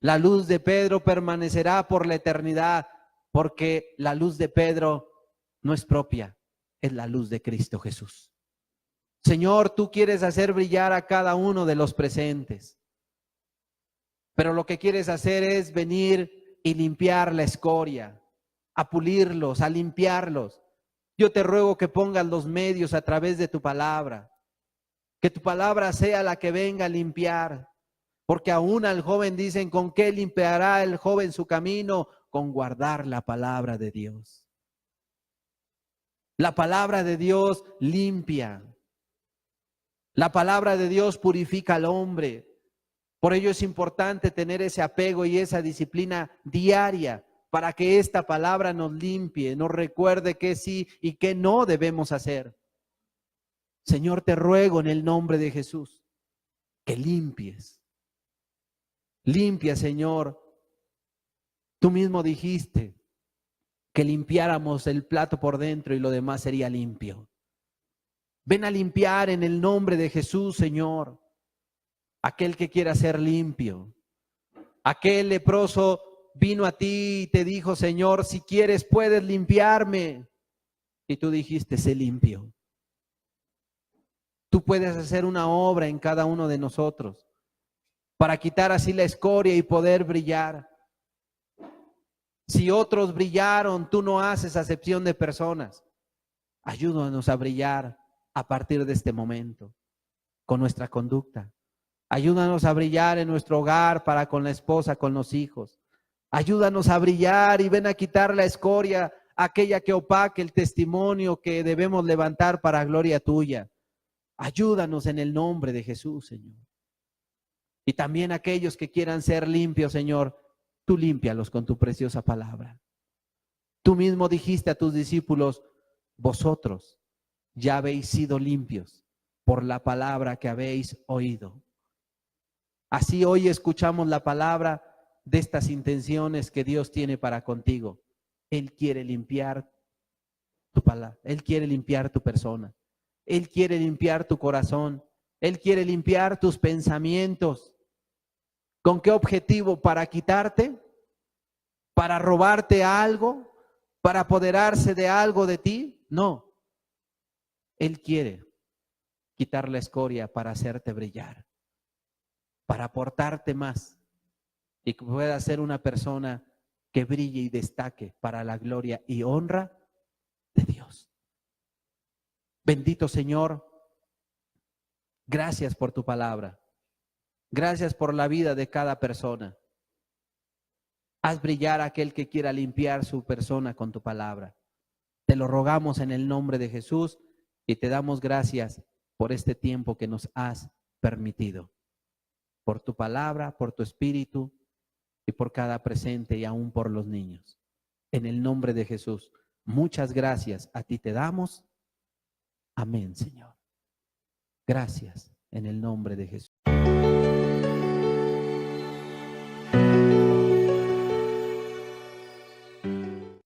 La luz de Pedro permanecerá por la eternidad, porque la luz de Pedro no es propia, es la luz de Cristo Jesús. Señor, tú quieres hacer brillar a cada uno de los presentes, pero lo que quieres hacer es venir y limpiar la escoria, a pulirlos, a limpiarlos. Yo te ruego que pongas los medios a través de tu palabra, que tu palabra sea la que venga a limpiar, porque aún al joven dicen, ¿con qué limpiará el joven su camino? Con guardar la palabra de Dios. La palabra de Dios limpia. La palabra de Dios purifica al hombre. Por ello es importante tener ese apego y esa disciplina diaria para que esta palabra nos limpie, nos recuerde qué sí y qué no debemos hacer. Señor, te ruego en el nombre de Jesús que limpies. Limpia, Señor. Tú mismo dijiste que limpiáramos el plato por dentro y lo demás sería limpio. Ven a limpiar en el nombre de Jesús, Señor. Aquel que quiera ser limpio. Aquel leproso vino a ti y te dijo, Señor, si quieres puedes limpiarme. Y tú dijiste, sé limpio. Tú puedes hacer una obra en cada uno de nosotros para quitar así la escoria y poder brillar. Si otros brillaron, tú no haces acepción de personas. Ayúdanos a brillar a partir de este momento con nuestra conducta. Ayúdanos a brillar en nuestro hogar para con la esposa, con los hijos. Ayúdanos a brillar y ven a quitar la escoria, aquella que opaque el testimonio que debemos levantar para gloria tuya. Ayúdanos en el nombre de Jesús, Señor. Y también aquellos que quieran ser limpios, Señor, tú límpialos con tu preciosa palabra. Tú mismo dijiste a tus discípulos, vosotros ya habéis sido limpios por la palabra que habéis oído. Así hoy escuchamos la palabra de estas intenciones que Dios tiene para contigo. Él quiere limpiar tu palabra, Él quiere limpiar tu persona, Él quiere limpiar tu corazón, Él quiere limpiar tus pensamientos. ¿Con qué objetivo? ¿Para quitarte? ¿Para robarte algo? ¿Para apoderarse de algo de ti? No. Él quiere quitar la escoria para hacerte brillar, para aportarte más y que puedas ser una persona que brille y destaque para la gloria y honra de Dios. Bendito Señor, gracias por tu palabra. Gracias por la vida de cada persona. Haz brillar a aquel que quiera limpiar su persona con tu palabra. Te lo rogamos en el nombre de Jesús y te damos gracias por este tiempo que nos has permitido. Por tu palabra, por tu espíritu y por cada presente y aún por los niños. En el nombre de Jesús, muchas gracias a ti te damos. Amén, Señor. Gracias en el nombre de Jesús.